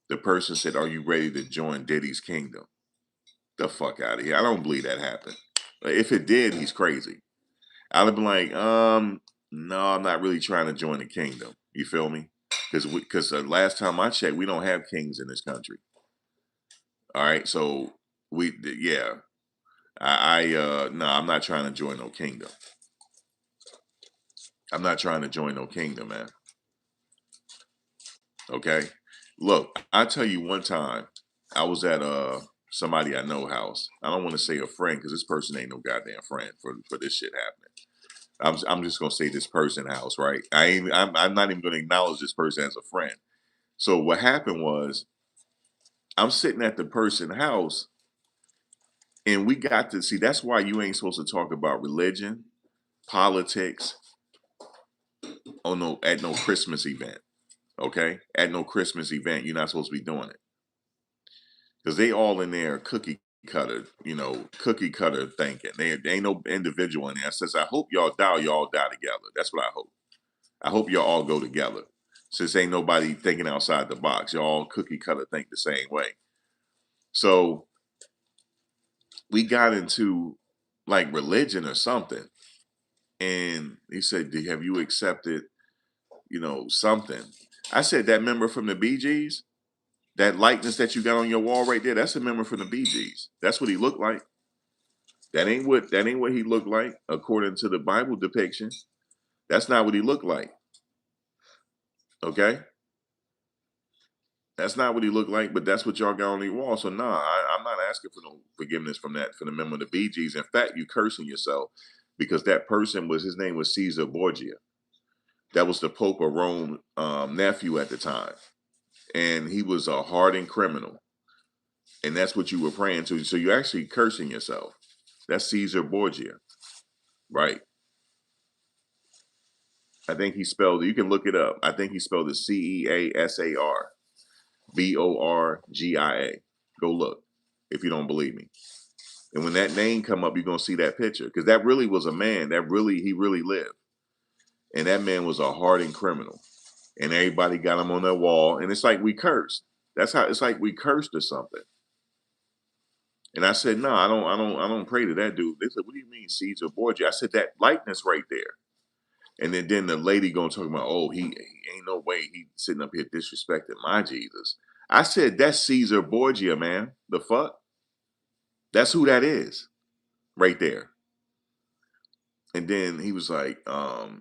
the person said, are you ready to join Diddy's kingdom? The fuck out of here. I don't believe that happened. If it did, he's crazy. I'd have been like, no, I'm not really trying to join the kingdom. You feel me? Because the last time I checked, we don't have kings in this country. All right, so yeah, no, I'm not trying to join no kingdom. I'm not trying to join no kingdom, man. Okay, look, I tell you one time, I was at somebody I know house. I don't want to say a friend because this person ain't no goddamn friend for this shit happening. I'm just gonna say this person house, right? I'm not even gonna acknowledge this person as a friend. So what happened was I'm sitting at the person house and we got to see that's why you ain't supposed to talk about religion, politics on no at no Christmas event. Okay? At no Christmas event, you're not supposed to be doing it. Because they all in there cookie cutter thinking. They ain't no individual in there. Says I hope y'all die together. That's what I hope. I hope y'all all go together. Since ain't nobody thinking outside the box. Y'all all cookie cutter think the same way. So we got into like religion or something. And he said, have you accepted, something? I said, that member from the Bee Gees, that likeness that you got on your wall right there, that's a member from the Bee Gees. That's what he looked like. That ain't what he looked like according to the Bible depiction. That's not what he looked like. Okay? That's not what he looked like, but that's what y'all got on the wall. So nah, I'm not asking for no forgiveness from the member of the Bee Gees. In fact, you cursing yourself because that person his name was Caesar Borgia. That was the Pope of Rome nephew at the time. And he was a hardened criminal. And that's what you were praying to. So you're actually cursing yourself. That's Caesar Borgia, right? I think he spelled it. You can look it up. I think he spelled it CEASARBORGIA. Go look if you don't believe me. And when that name come up, you're gonna see that picture because that really was a man he really lived, and that man was a hardened criminal, and everybody got him on their wall, and it's like we cursed. That's how it's like we cursed or something. And I said, no, I don't pray to that dude. They said, what do you mean, Caesar Borgia? I said that likeness right there. And then the lady gonna talk about, oh, he ain't no way he sitting up here disrespecting my Jesus. I said that's Caesar Borgia, man. The fuck? That's who that is. right there. And then he was like, well,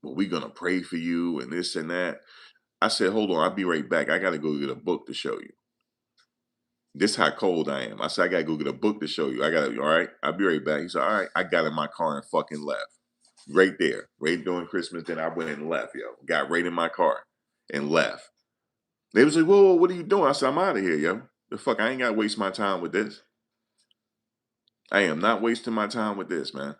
we're gonna pray for you and this and that. I said, hold on, I'll be right back. I gotta go get a book to show you. This how cold I am. I said, I gotta go get a book to show you. I gotta, all right, I'll be right back. He said, all right. I got in my car and fucking left. Right there. Right during Christmas, then I went and left, yo. Got right in my car and left. They was like, whoa, whoa, what are you doing? I said, I'm out of here, yo. The fuck, I ain't gotta waste my time with this. I am not wasting my time with this, man.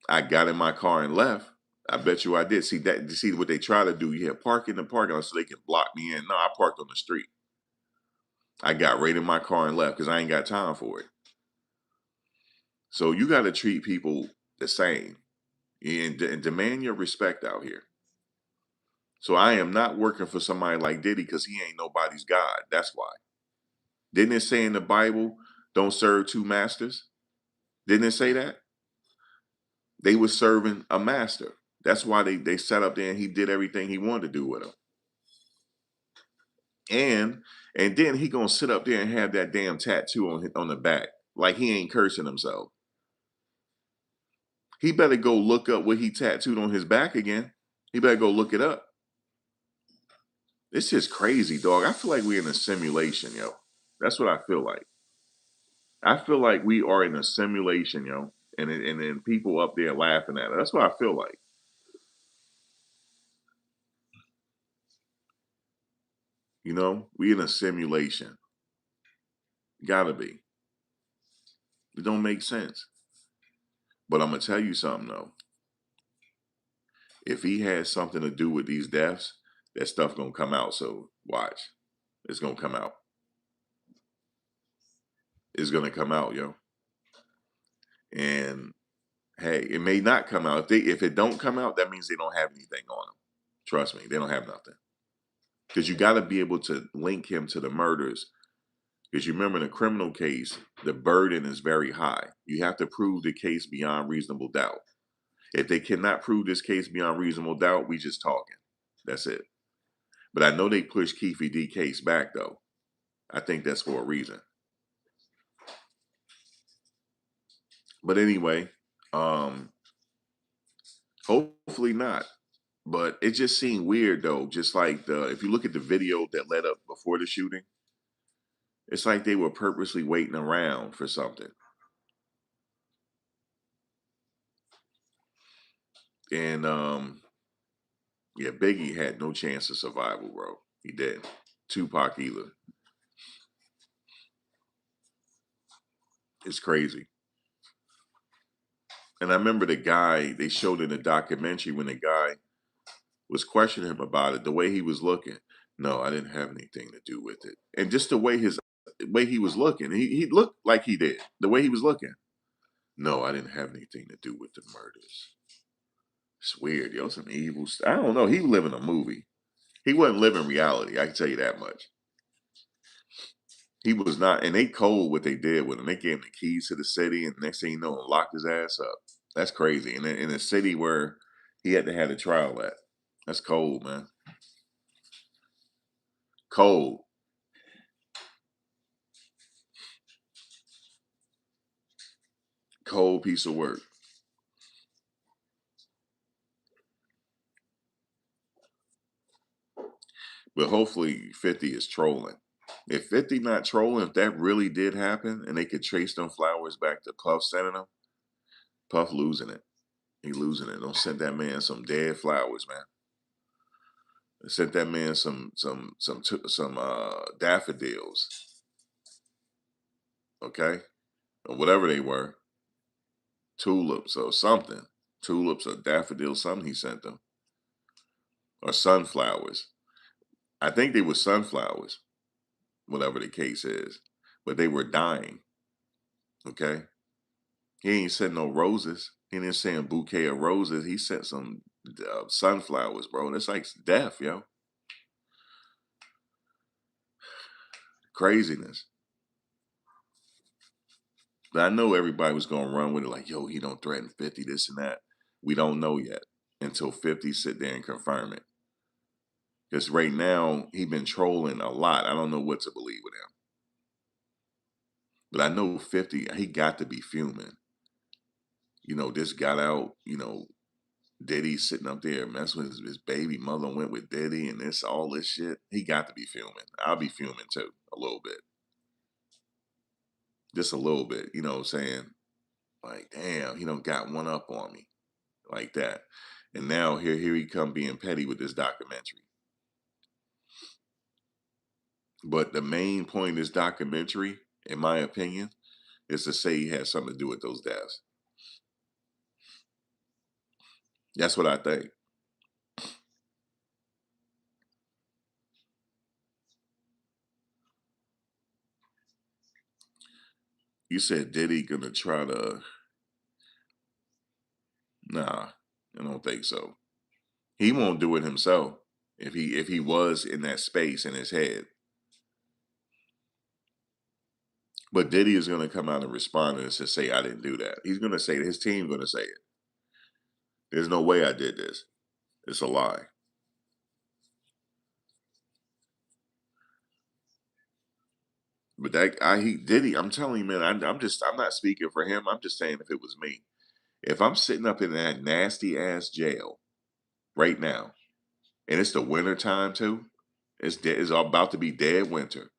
I got in my car and left. I bet you I did. See that? See what they try to do? Yeah, park in the parking lot so they can block me in. No, I parked on the street. I got right in my car and left because I ain't got time for it. So you got to treat people the same and demand your respect out here. So I am not working for somebody like Diddy because he ain't nobody's God. That's why. Didn't it say in the Bible, don't serve two masters? Didn't it say that? They were serving a master. That's why they sat up there and he did everything he wanted to do with them. And then he gonna sit up there and have that damn tattoo on the back, like he ain't cursing himself. He better go look up what he tattooed on his back again. He better go look it up. It's just crazy, dog. I feel like we're in a simulation, yo. That's what I feel like. I feel like we are in a simulation, yo. And then people up there laughing at it. That's what I feel like. You know, we in a simulation. Gotta be. It don't make sense. But I'm gonna tell you something though. If he has something to do with these deaths, that stuff gonna come out. So watch. It's gonna come out. It's gonna come out, yo. And hey, it may not come out. If it don't come out, that means they don't have anything on them. Trust me, they don't have nothing. Because you got to be able to link him to the murders. Because you remember in a criminal case, the burden is very high. You have to prove the case beyond reasonable doubt. If they cannot prove this case beyond reasonable doubt, we just talking. That's it. But I know they pushed Keefe D case back though. I think that's for a reason. But anyway, um, hopefully not. But it just seemed weird though. Just like if you look at the video that led up before the shooting, it's like they were purposely waiting around for something. And yeah, Biggie had no chance of survival, bro. He didn't. Tupac either. It's crazy. And I remember the guy they showed in the documentary when the guy was questioning him about it, the way he was looking. No, I didn't have anything to do with it. And just the way he was looking, he looked like he did. The way he was looking. No, I didn't have anything to do with the murders. It's weird, yo. Some evil. I don't know. He was living a movie. He wasn't living reality. I can tell you that much. He was not, and they cold what they did with him. They gave him the keys to the city, and next thing you know, locked his ass up. That's crazy. And in a city where he had to have a trial at. That's cold, man. Cold. Cold piece of work. But hopefully 50 is trolling. If 50 not trolling, if that really did happen and they could trace them flowers back to Puff sending them, Puff losing it. He losing it. Don't send that man some dead flowers, man. Sent that man some daffodils, okay, or whatever they were, tulips or something, tulips or daffodils, something he sent them, or sunflowers. I think they were sunflowers, whatever the case is, but they were dying. Okay, he ain't sent no roses. He didn't send a bouquet of roses. He sent some sunflowers, bro. That's like death, yo. Craziness. But I know everybody was gonna run with it, like, yo, he don't threaten 50, this and that. We don't know yet until 50 sit there and confirm it. Because right now he been trolling a lot. I don't know what to believe with him. But I know 50, he got to be fuming. This got out, Diddy sitting up there messing with his baby mother, went with Diddy and all this shit. He got to be fuming. I'll be fuming too, a little bit. Just a little bit, you know what I'm saying? Like, damn, he don't got one up on me like that. And now here he come being petty with this documentary. But the main point of this documentary, in my opinion, is to say he had something to do with those deaths. That's what I think. You said Diddy gonna try to? Nah, I don't think so. He won't do it himself if he was in that space in his head. But Diddy is gonna come out and respond and say, "I didn't do that." He's gonna say it. His team gonna say it. There's no way I did this. It's a lie. But Diddy. I'm telling you, man. I'm not speaking for him. I'm just saying if it was me, if I'm sitting up in that nasty ass jail right now, and it's the winter time too, it's about to be dead winter,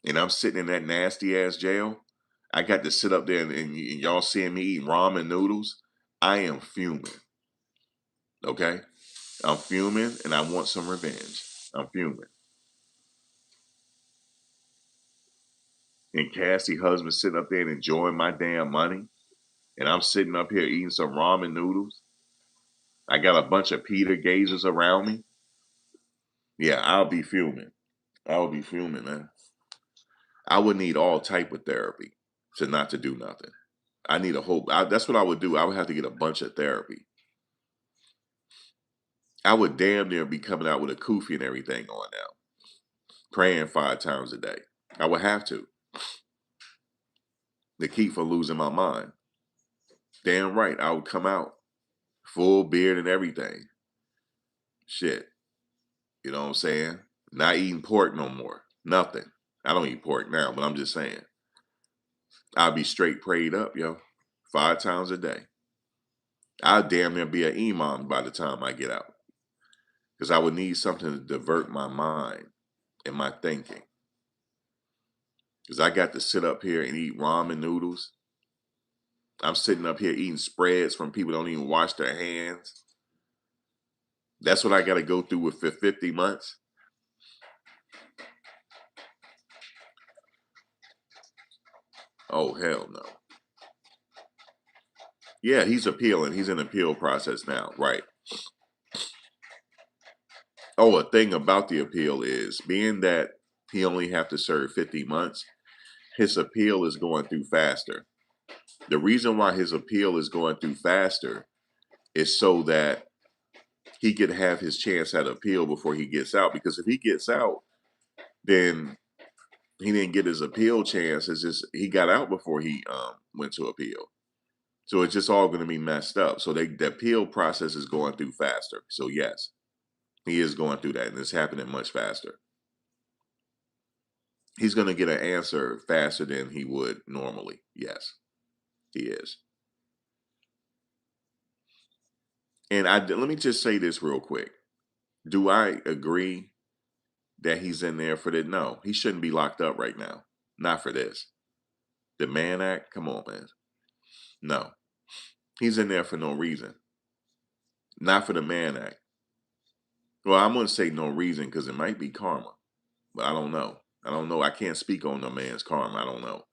and I'm sitting in that nasty ass jail. I got to sit up there and y'all seeing me eating ramen noodles. I am fuming. Okay, I'm fuming, and I want some revenge. I'm fuming. And Cassie husband sitting up there and enjoying my damn money, and I'm sitting up here eating some ramen noodles. I got a bunch of Peter gazers around me. Yeah, I'll be fuming. I'll be fuming, man. I would need all type of therapy to not to do nothing. I need a whole. That's what I would do. I would have to get a bunch of therapy. I would damn near be coming out with a kufi and everything on now, praying 5 times a day. I would have to keep from losing my mind. Damn right, I would come out full beard and everything. Shit, you know what I'm saying? Not eating pork no more. Nothing. I don't eat pork now, but I'm just saying. I'll be straight prayed up, yo. 5 times a day. I'll damn near be an imam by the time I get out. Because I would need something to divert my mind and my thinking. Because I got to sit up here and eat ramen noodles. I'm sitting up here eating spreads from people who don't even wash their hands. That's what I got to go through with for 50 months. Oh, hell no. Yeah, he's appealing. He's in appeal process now. Right. Oh, a thing about the appeal is being that he only have to serve 50 months, his appeal is going through faster. The reason why his appeal is going through faster is so that he could have his chance at appeal before he gets out. Because if he gets out, then he didn't get his appeal chance. It's just he got out before he went to appeal. So it's just all going to be messed up. So the appeal process is going through faster. So yes, he is going through that, and it's happening much faster. He's going to get an answer faster than he would normally. Yes, he is. And let me just say this real quick. Do I agree that he's in there for that? No, he shouldn't be locked up right now. Not for this. The Mann Act? Come on, man. No. He's in there for no reason. Not for the Mann Act. Well, I'm going to say no reason because it might be karma, but I don't know. I don't know. I can't speak on the man's karma. I don't know.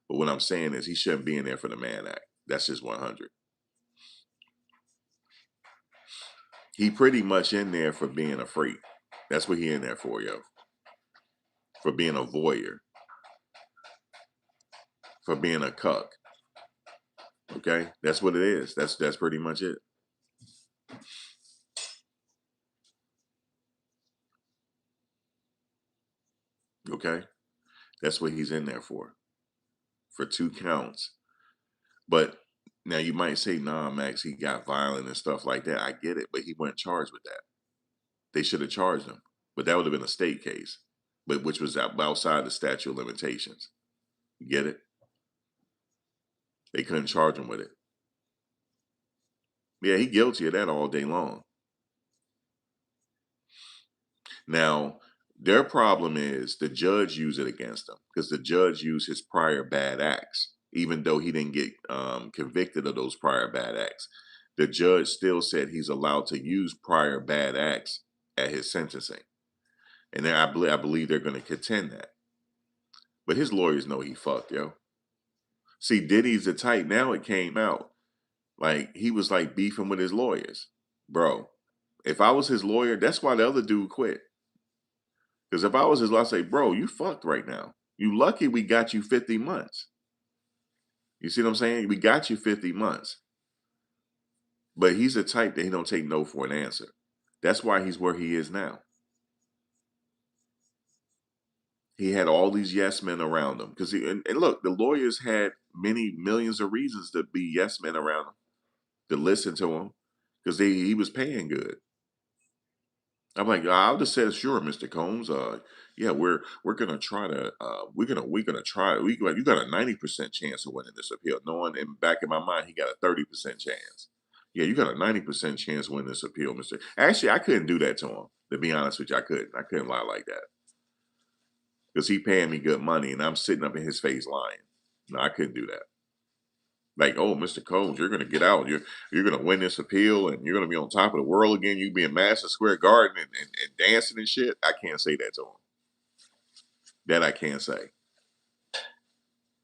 But what I'm saying is he shouldn't be in there for the Mann Act. That's just 100. He pretty much in there for being a freak. That's what he in there for, yo. For being a voyeur. For being a cuck. Okay? That's what it is. That's pretty much it. Okay? That's what he's in there for 2 counts. But now you might say, nah, Max, he got violent and stuff like that. I get it, but he wasn't charged with that. They should have charged him. But that would have been a state case, but which was outside the statute of limitations. You get it? They couldn't charge him with it. Yeah, he guilty of that all day long. Now, their problem is the judge used it against him because the judge used his prior bad acts, even though he didn't get convicted of those prior bad acts. The judge still said he's allowed to use prior bad acts at his sentencing, and then I believe they're going to contend that. But his lawyers know he fucked, yo. See, Diddy's the type. Now it came out like he was like beefing with his lawyers, bro. If I was his lawyer, that's why the other dude quit. Because if I was his lawyer, I'd say, bro, you fucked right now. You lucky we got you 50 months. You see what I'm saying? We got you 50 months. But he's the type that he don't take no for an answer. That's why he's where he is now. He had all these yes men around him. Because and look, the lawyers had many millions of reasons to be yes men around him, to listen to him, because he was paying good. I'm like, I'll just say, sure, Mr. Combs. Yeah, we're gonna try to we're gonna try. You got a 90% chance of winning this appeal. Knowing in back in my mind, he got a 30% chance. Yeah, you got a 90% chance of winning this appeal, Mister. Actually, I couldn't do that to him. To be honest with you, I couldn't. I couldn't lie like that because he paying me good money, and I'm sitting up in his face lying. No, I couldn't do that. Like, oh, Mr. Combs, you're gonna get out. You're gonna win this appeal, and you're gonna be on top of the world again. You be in Madison Square Garden and dancing and shit. I can't say that to him. That I can't say.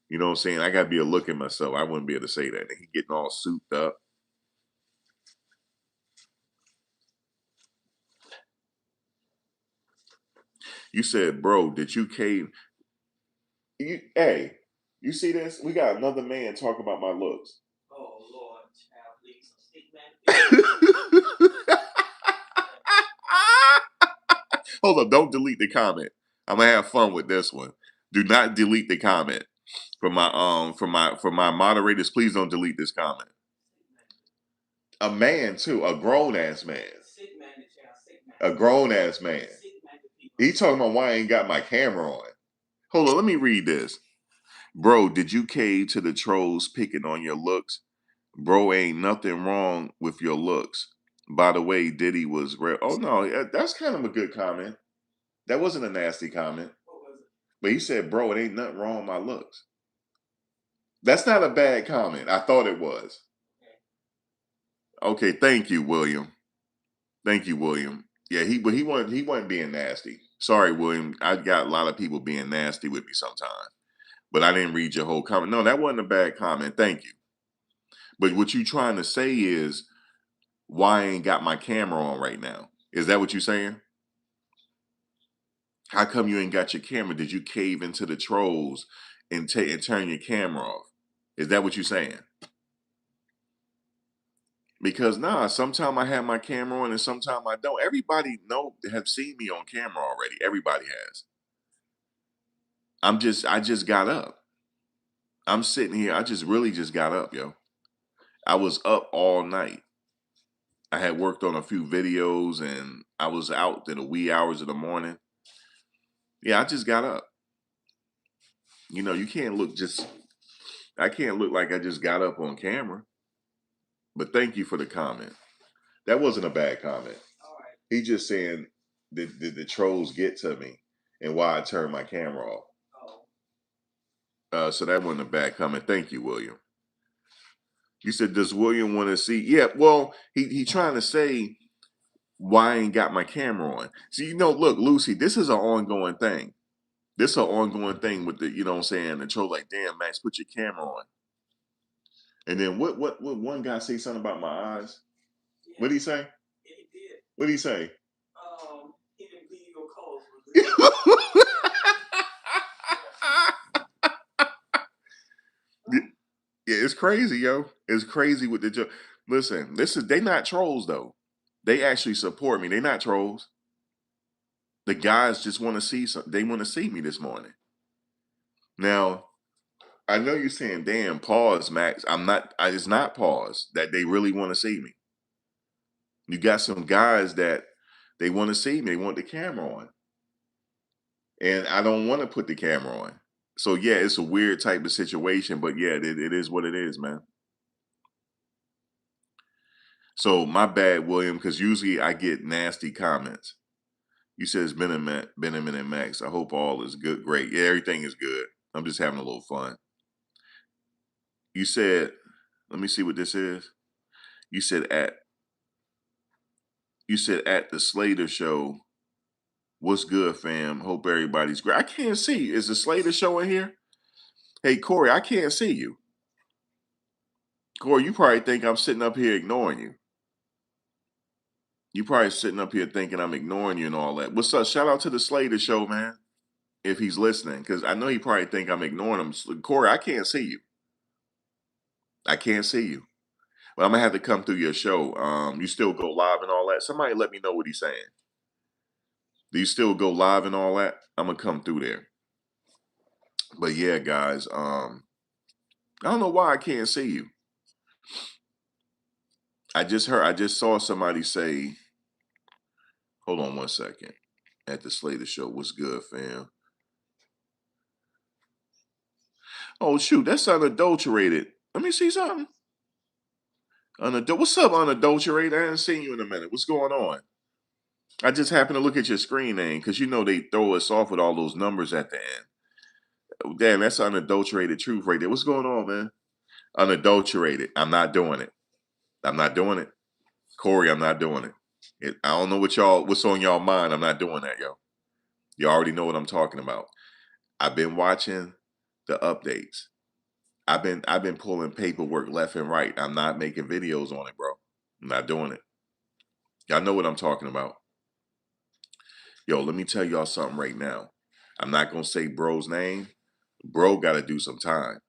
You know what I'm saying? I gotta be a look at myself. I wouldn't be able to say that. And he getting all souped up. You said, bro, did you cave? Hey, you see this? We got another man talking about my looks. Oh Lord, child, please, hold up, don't delete the comment. I'm gonna have fun with this one. Do not delete the comment. For my moderators, please don't delete this comment. A man too, a grown ass man. A grown ass man. He talking about why I ain't got my camera on. Hold on, let me read this. Bro, did you cave to the trolls picking on your looks? Bro, ain't nothing wrong with your looks. By the way, Diddy was oh no, that's kind of a good comment. That wasn't a nasty comment. But he said, bro, it ain't nothing wrong with my looks. That's not a bad comment. I thought it was. Okay, thank you, William. Thank you, William. Yeah, he wasn't being nasty. Sorry, William. I got a lot of people being nasty with me sometimes. But I didn't read your whole comment. No, that wasn't a bad comment. Thank you. But what you trying to say is why I ain't got my camera on right now. Is that what you saying? How come you ain't got your camera? Did you cave into the trolls and turn your camera off? Is that what you saying? Because nah, sometimes I have my camera on and sometimes I don't. Everybody have seen me on camera already. Everybody has. I just got up. I'm sitting here. I just really just got up, yo. I was up all night. I had worked on a few videos and I was out in the wee hours of the morning. Yeah, I just got up. You know, you can't look just, I can't look like I just got up on camera. But thank you for the comment. That wasn't a bad comment. He just saying, did the trolls get to me and why I turned my camera off? So that wasn't a bad comment. Thank you, William. You said, does William want to see? Yeah, well, he trying to say why I ain't got my camera on. See, look, Lucy, this is an ongoing thing. This is an ongoing thing with the, you know what I'm saying? The troll like, damn, Max, put your camera on. And then what one guy say something about my eyes? Yeah. What did he say? Yeah, he did. What did he say? He didn't believe your calls. Yeah, it's crazy, yo. It's crazy with the listen, they not trolls though. They actually support me. They not trolls. The guys just want to see they want to see me this morning. Now, I know you're saying, damn, pause, Max. It's not pause that they really want to see me. You got some guys that they want to see me, they want the camera on. And I don't want to put the camera on. So yeah, it's a weird type of situation, but yeah, it is what it is, man. So my bad, William, because usually I get nasty comments. You said it's Benjamin and Max. I hope all is good. Great. Yeah, everything is good. I'm just having a little fun. You said, let me see what this is. You said at the Slater show. What's good, fam? Hope everybody's great. I can't see. Is the Slater show in here? Hey, Corey, I can't see you. Corey, you probably think I'm sitting up here ignoring you. You probably sitting up here thinking I'm ignoring you and all that. What's up? Shout out to the Slater show, man. If he's listening, because I know he probably think I'm ignoring him. Corey, I can't see you. I can't see you. But I'm gonna have to come through your show. You still go live and all that. Somebody let me know what he's saying. Do you still go live and all that? I'm gonna come through there. But yeah, guys. I don't know why I can't see you. I just saw somebody say, hold on one second. At the Slater show, what's good, fam? Oh shoot, that's unadulterated. Let me see something. What's up, unadulterated? I haven't seen you in a minute. What's going on? I just happened to look at your screen name because you know they throw us off with all those numbers at the end. Oh, damn, that's unadulterated truth right there. What's going on, man? Unadulterated. I'm not doing it. I'm not doing it. Corey, I'm not doing it. I don't know what's on y'all mind. I'm not doing that, yo. You already know what I'm talking about. I've been watching the updates. I've been pulling paperwork left and right. I'm not making videos on it, bro. I'm not doing it. Y'all know what I'm talking about. Yo, let me tell y'all something right now. I'm not gonna say bro's name. Bro gotta do some time.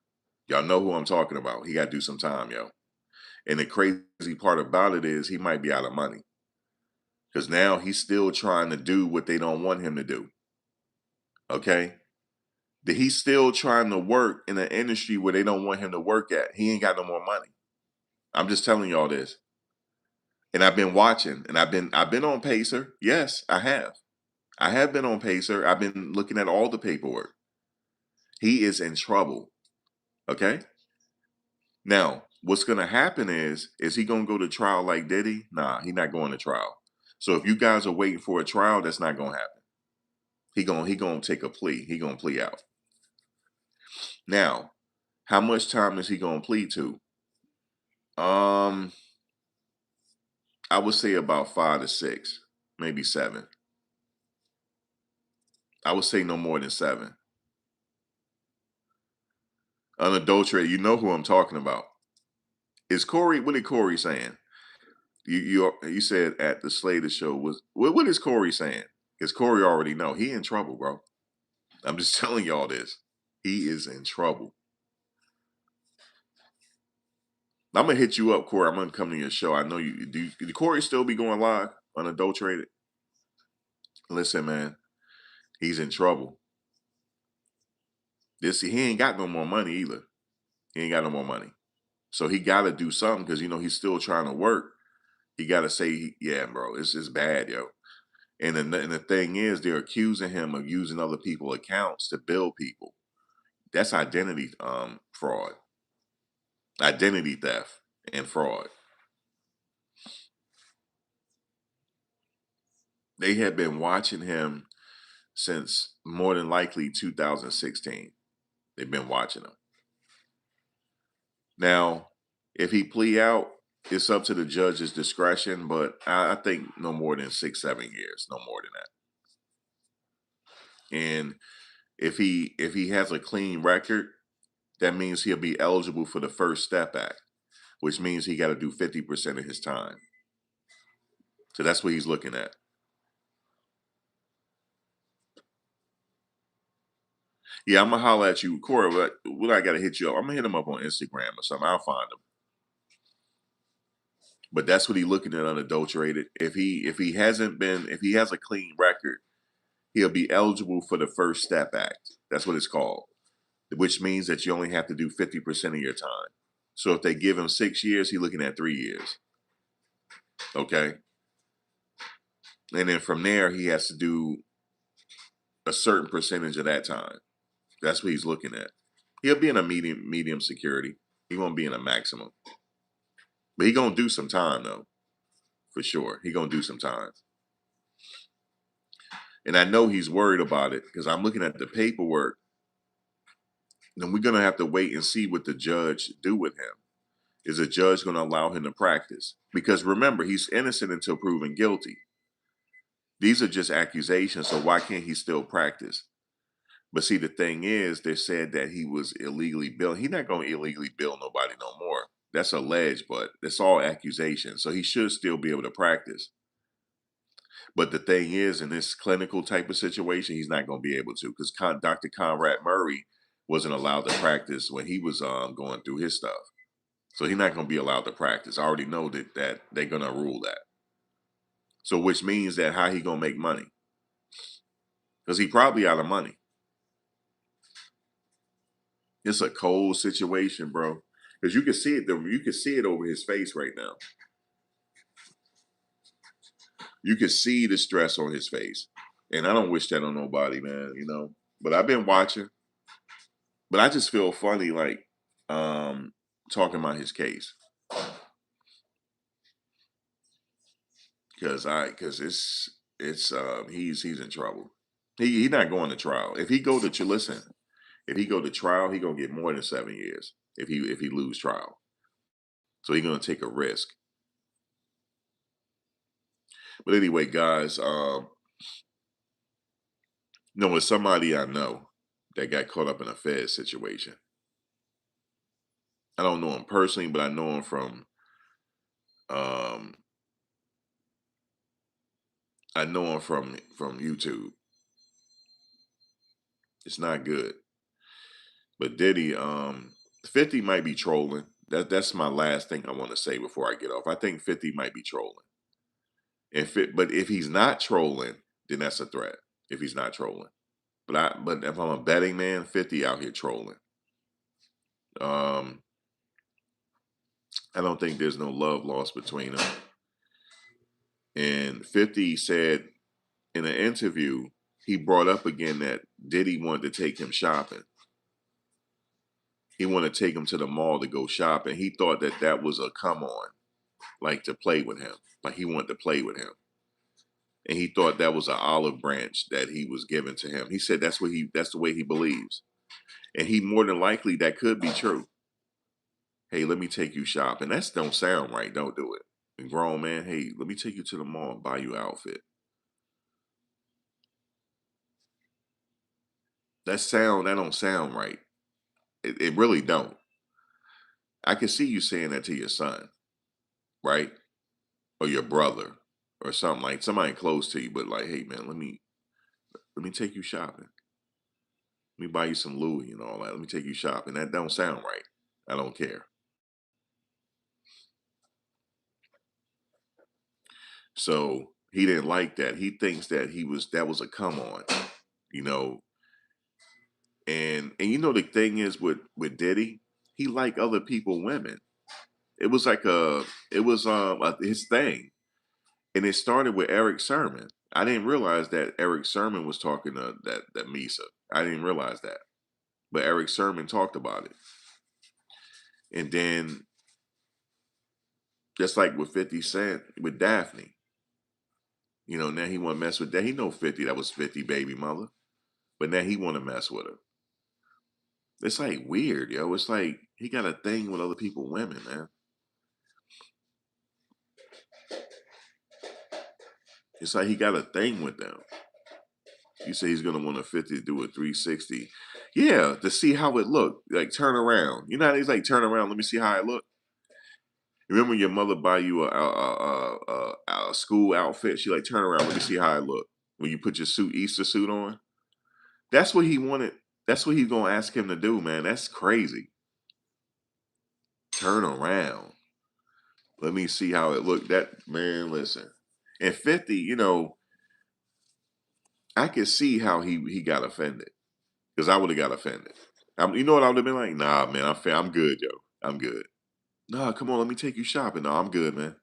Y'all know who I'm talking about. He gotta do some time, yo. And the crazy part about it is he might be out of money. Because now he's still trying to do what they don't want him to do. Okay? He's still trying to work in an industry where they don't want him to work at. He ain't got no more money. I'm just telling y'all this. And I've been watching, and I've been on Pacer. Yes, I have. I have been on Pacer. I've been looking at all the paperwork. He is in trouble. Okay? Now, what's gonna happen is he gonna go to trial like Diddy? Nah, he not going to trial. So if you guys are waiting for a trial, that's not gonna happen. He gonna take a plea. He gonna plea out. Now, how much time is he gonna plead to? Um, I would say about 5 to 6, maybe 7. I would say no more than 7. Unadulterated, you know who I'm talking about. Is Corey? What did Corey saying? You said at the Slater show was what is Corey saying? Because Corey already know he in trouble, bro. I'm just telling y'all this. He is in trouble. I'm gonna hit you up, Corey. I'm gonna come to your show. I know you do. Corey still be going live unadulterated? Listen, man, he's in trouble. He ain't got no more money either. He ain't got no more money, so he got to do something because he's still trying to work. He got to say, yeah, bro, it's bad, yo. And the thing is, they're accusing him of using other people's accounts to bill people. That's identity fraud, identity theft, and fraud. They had been watching him since more than likely 2016. They've been watching him. Now, if he plea out, it's up to the judge's discretion, but I think no more than 6, 7 years, no more than that. And if he has a clean record, that means he'll be eligible for the First Step Act, which means he got to do 50% of his time. So that's what he's looking at. Yeah, I'm gonna holler at you, Corey. What I gotta hit you up? I'm gonna hit him up on Instagram or something. I'll find him. But that's what he's looking at unadulterated. If he has a clean record, he'll be eligible for the First Step Act. That's what it's called, which means that you only have to do 50% of your time. So if they give him 6 years, he's looking at 3 years. Okay. And then from there, he has to do a certain percentage of that time. That's what he's looking at. He'll be in a medium security. He won't be in a maximum. But he gonna do some time though. for sure. He gonna do some time. And I know he's worried about it because I'm looking at the paperwork, and we're gonna have to wait and see what the judge do with him. Is the judge gonna allow him to practice? Because remember, he's innocent until proven guilty. These are just accusations, so why can't he still practice? But see, the thing is, they said that he was illegally billed. He's not going to illegally bill nobody no more. That's alleged, but it's all accusations. So he should still be able to practice. But the thing is, in this clinical type of situation, he's not going to be able to because Dr. Conrad Murray wasn't allowed to practice when he was going through his stuff. So he's not going to be allowed to practice. I already know that they're going to rule that. So which means that how he going to make money? Because he probably out of money. It's a cold situation, bro. Because you can see it. You can see it over his face right now. You can see the stress on his face, and I don't wish that on nobody, man. You know. But I've been watching. But I just feel funny, like talking about his case, because he's in trouble. He's not going to trial. If he go to listen, if he go to trial, he gonna get more than 7 years if he lose trial. So he's gonna take a risk. But anyway, guys, no, it's somebody I know that got caught up in a Fed situation. I don't know him personally, but I know him um from YouTube. It's not good. But Diddy, 50 might be trolling. That's my last thing I want to say before I get off. I think 50 might be trolling. But if he's not trolling, then that's a threat. If he's not trolling. But if I'm a betting man, 50 out here trolling. Um, I don't think there's no love lost between them. And 50 said in an interview, he brought up again that Diddy wanted to take him shopping. He wanted to take him to the mall to go shopping. He thought that was a come on, like to play with him. Like he wanted to play with him. And he thought that was an olive branch that he was giving to him. He said that's the way he believes. And he more than likely that could be true. Hey, let me take you shopping. That don't sound right. Don't do it. And grown man, hey, let me take you to the mall and buy you an outfit. That don't sound right. It really don't. I can see you saying that to your son, right? Or your brother or something like somebody close to you, but like, hey man, let me take you shopping. Let me buy you some Louis and all that. Let me take you shopping. That don't sound right. I don't care. So he didn't like that. He thinks that was a come on, you know. And you know the thing is with Diddy, he liked other people women. It was like his thing. And it started with Eric Sermon. I didn't realize that Eric Sermon was talking to that Misa. I didn't realize that. But Eric Sermon talked about it. And then just like with 50 Cent, with Daphne, you know, now he want to mess with that. He know 50, that was 50 baby mother. But now he want to mess with her. It's like weird, yo. It's like he got a thing with other people, women, man. It's like he got a thing with them. You say he's gonna want a 50 to do a 360. Yeah, to see how it looked. Like turn around. You know how he's like turn around, let me see how it look. Remember when your mother buy you a school outfit? She like turn around, let me see how it look. When you put your Easter suit on. That's what he wanted. That's what he's gonna ask him to do, man. That's crazy. Turn around. Let me see how it looked. That man, listen. And 50, you know, I could see how he got offended. Because I would have got offended. You know what I would have been like? Nah, man, I'm good, yo. I'm good. Nah, come on, let me take you shopping. No, I'm good, man.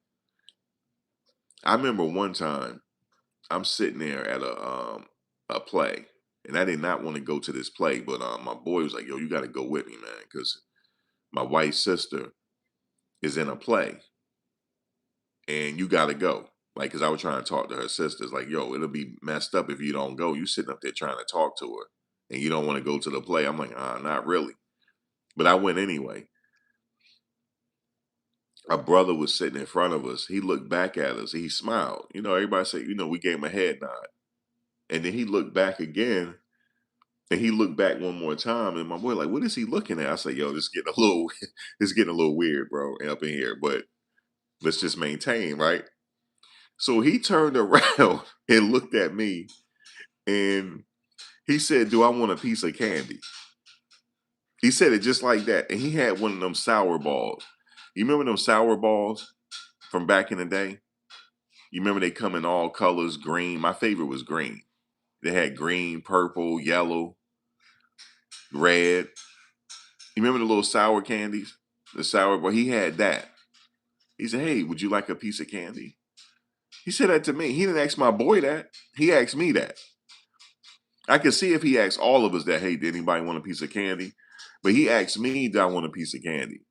I remember one time I'm sitting there at a play, and I did not want to go to this play, but my boy was like, "Yo, you got to go with me, man, because my wife's sister is in a play, and you got to go. Like, because I was trying to talk to her sisters, like, yo, it'll be messed up if you don't go. You sitting up there trying to talk to her, and you don't want to go to the play. I'm like, not really. But I went anyway. A brother was sitting in front of us. He looked back at us. He smiled. Everybody said, we gave him a head nod. And then he looked back again, and he looked back one more time. And my boy, like, what is he looking at? I said, yo, this is getting a little, it's getting a little weird, bro, up in here. But let's just maintain, right? So he turned around and looked at me, and he said, "Do I want a piece of candy?" He said it just like that, and he had one of them sour balls. You remember them sour balls from back in the day? You remember they come in all colors, green. My favorite was green. They had green, purple, yellow, red. You remember the little sour candies? The sour, well, he had that. He said, "Hey, would you like a piece of candy?" He said that to me. He didn't ask my boy that. He asked me that. I could see if he asked all of us that, "Hey, did anybody want a piece of candy?" But he asked me, "Do I want a piece of candy?"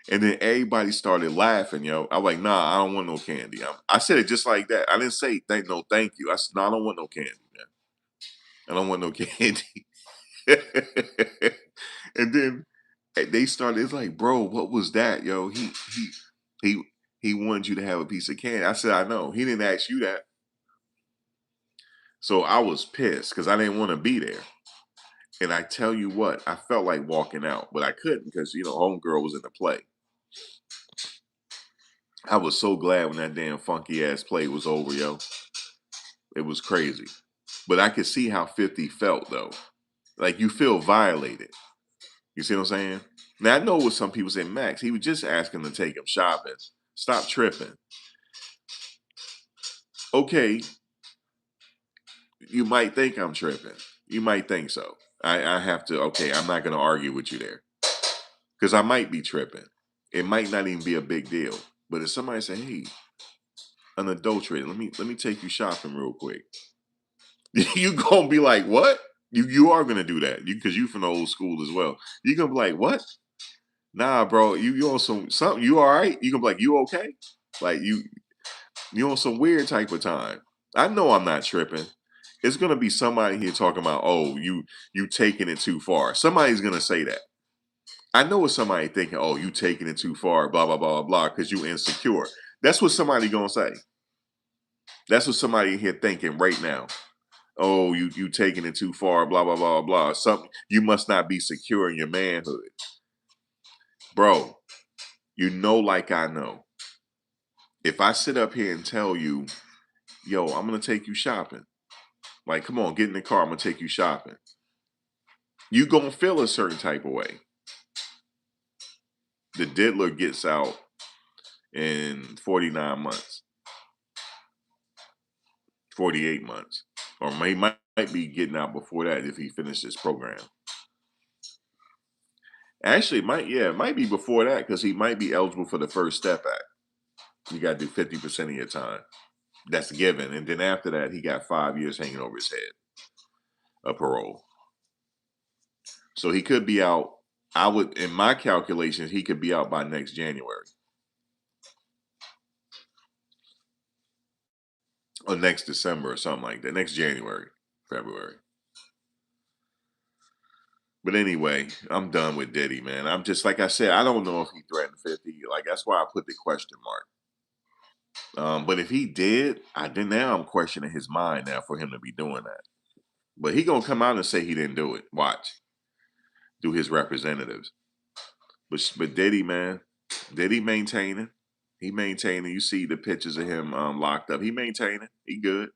And then everybody started laughing, yo. I was like, "Nah, I don't want no candy." I said it just like that. I didn't say thank you. I said, "No, I don't want no candy, man. I don't want no candy." And then they started. It's like, bro, what was that, yo? He he wanted you to have a piece of candy. I said, I know. He didn't ask you that. So I was pissed because I didn't want to be there. And I tell you what, I felt like walking out, but I couldn't because homegirl was in the play. I was so glad when that damn funky ass play was over, yo. It was crazy. But I could see how 50 felt though. Like you feel violated. You see what I'm saying? Now I know what some people say, Max, he was just asking to take him shopping. Stop tripping. Okay, you might think I'm tripping. You might think so. I have to, okay, I'm not gonna argue with you there. Because I might be tripping. It might not even be a big deal. But if somebody say, hey, unadulterated, let me take you shopping real quick. You gonna be like, what? You are gonna do that. Because you from the old school as well. You gonna be like, what? Nah, bro, you on something, you all right? You gonna be like, you okay? Like you on some weird type of time. I know I'm not tripping. It's gonna be somebody here talking about, oh, you taking it too far. Somebody's gonna say that. I know it's somebody thinking, oh, you taking it too far, blah, blah, blah, blah, because you insecure. That's what somebody gonna say. That's what somebody here thinking right now. Oh, you taking it too far, blah, blah, blah, blah. Something you must not be secure in your manhood. Bro, like I know. If I sit up here and tell you, yo, I'm gonna take you shopping. Like, come on, get in the car, I'm gonna take you shopping. You gonna feel a certain type of way. The diddler gets out in 49 months. 48 months. Or he might be getting out before that if he finished his program. Actually, it might be before that because he might be eligible for the First Step Act. You got to do 50% of your time. That's given. And then after that, he got 5 years hanging over his head of parole. So he could be out. In my calculations, he could be out by next January. Or next December or something like that. Next January, February. But anyway, I'm done with Diddy, man. I'm just like I said, I don't know if he threatened 50. Like that's why I put the question mark. But if he did, then now I'm questioning his mind now for him to be doing that. But he gonna come out and say he didn't do it. Watch, do his representatives. But Diddy, man, Diddy maintaining. He maintaining. You see the pictures of him locked up. He maintaining. He good.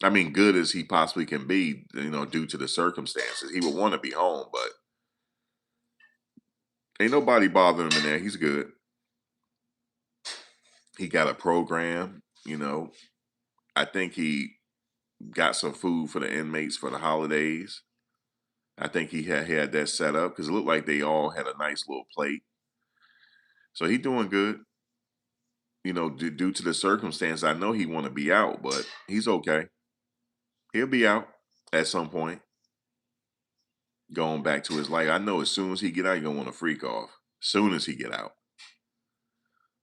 I mean, good as he possibly can be, due to the circumstances. He would want to be home, but ain't nobody bothering him in there. He's good. He got a program. I think he got some food for the inmates for the holidays. I think he had that set up because it looked like they all had a nice little plate. So he doing good. Due to the circumstance, I know he want to be out, but he's okay. He'll be out at some point, going back to his life. I know as soon as he get out, he gonna want to freak off. Soon as he get out.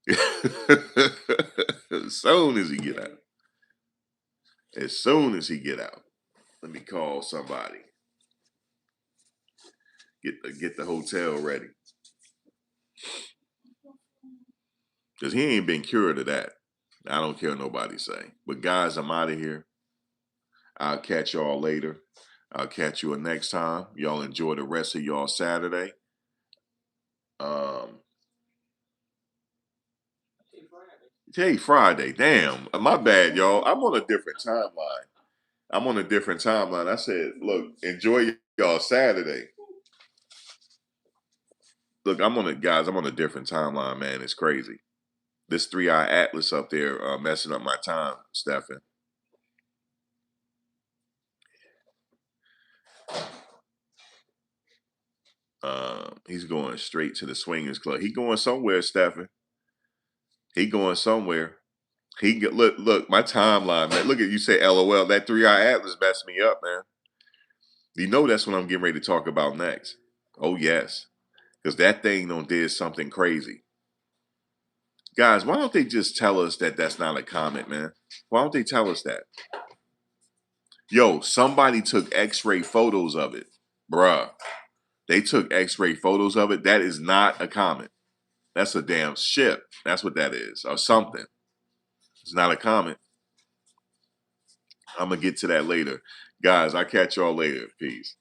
As soon as he get out. As soon as he get out. Let me call somebody. Get the hotel ready. Because he ain't been cured of that. I don't care what nobody say. But guys, I'm out of here. I'll catch y'all later. I'll catch you next time. Y'all enjoy the rest of y'all Saturday. Um, Hey, Friday. Damn. My bad, y'all. I'm on a different timeline. I said, look, enjoy y'all Saturday. Look, I'm on a different timeline, man. It's crazy. This 3-eye atlas up there messing up my time, Stefan. He's going straight to the swingers club. He going somewhere, Stefan. He going somewhere. Look, my timeline, man. Look at you say LOL. That 3-eye atlas messed me up, man. You know that's what I'm getting ready to talk about next. Oh yes, because that thing did something crazy. Guys, why don't they just tell us that that's not a comet, man? Why don't they tell us that? Yo, somebody took X-ray photos of it, bruh. They took X-ray photos of it. That is not a comet. That's a damn ship. That's what that is, or something. It's not a comet. I'm gonna get to that later, guys. I'll catch y'all later. Peace.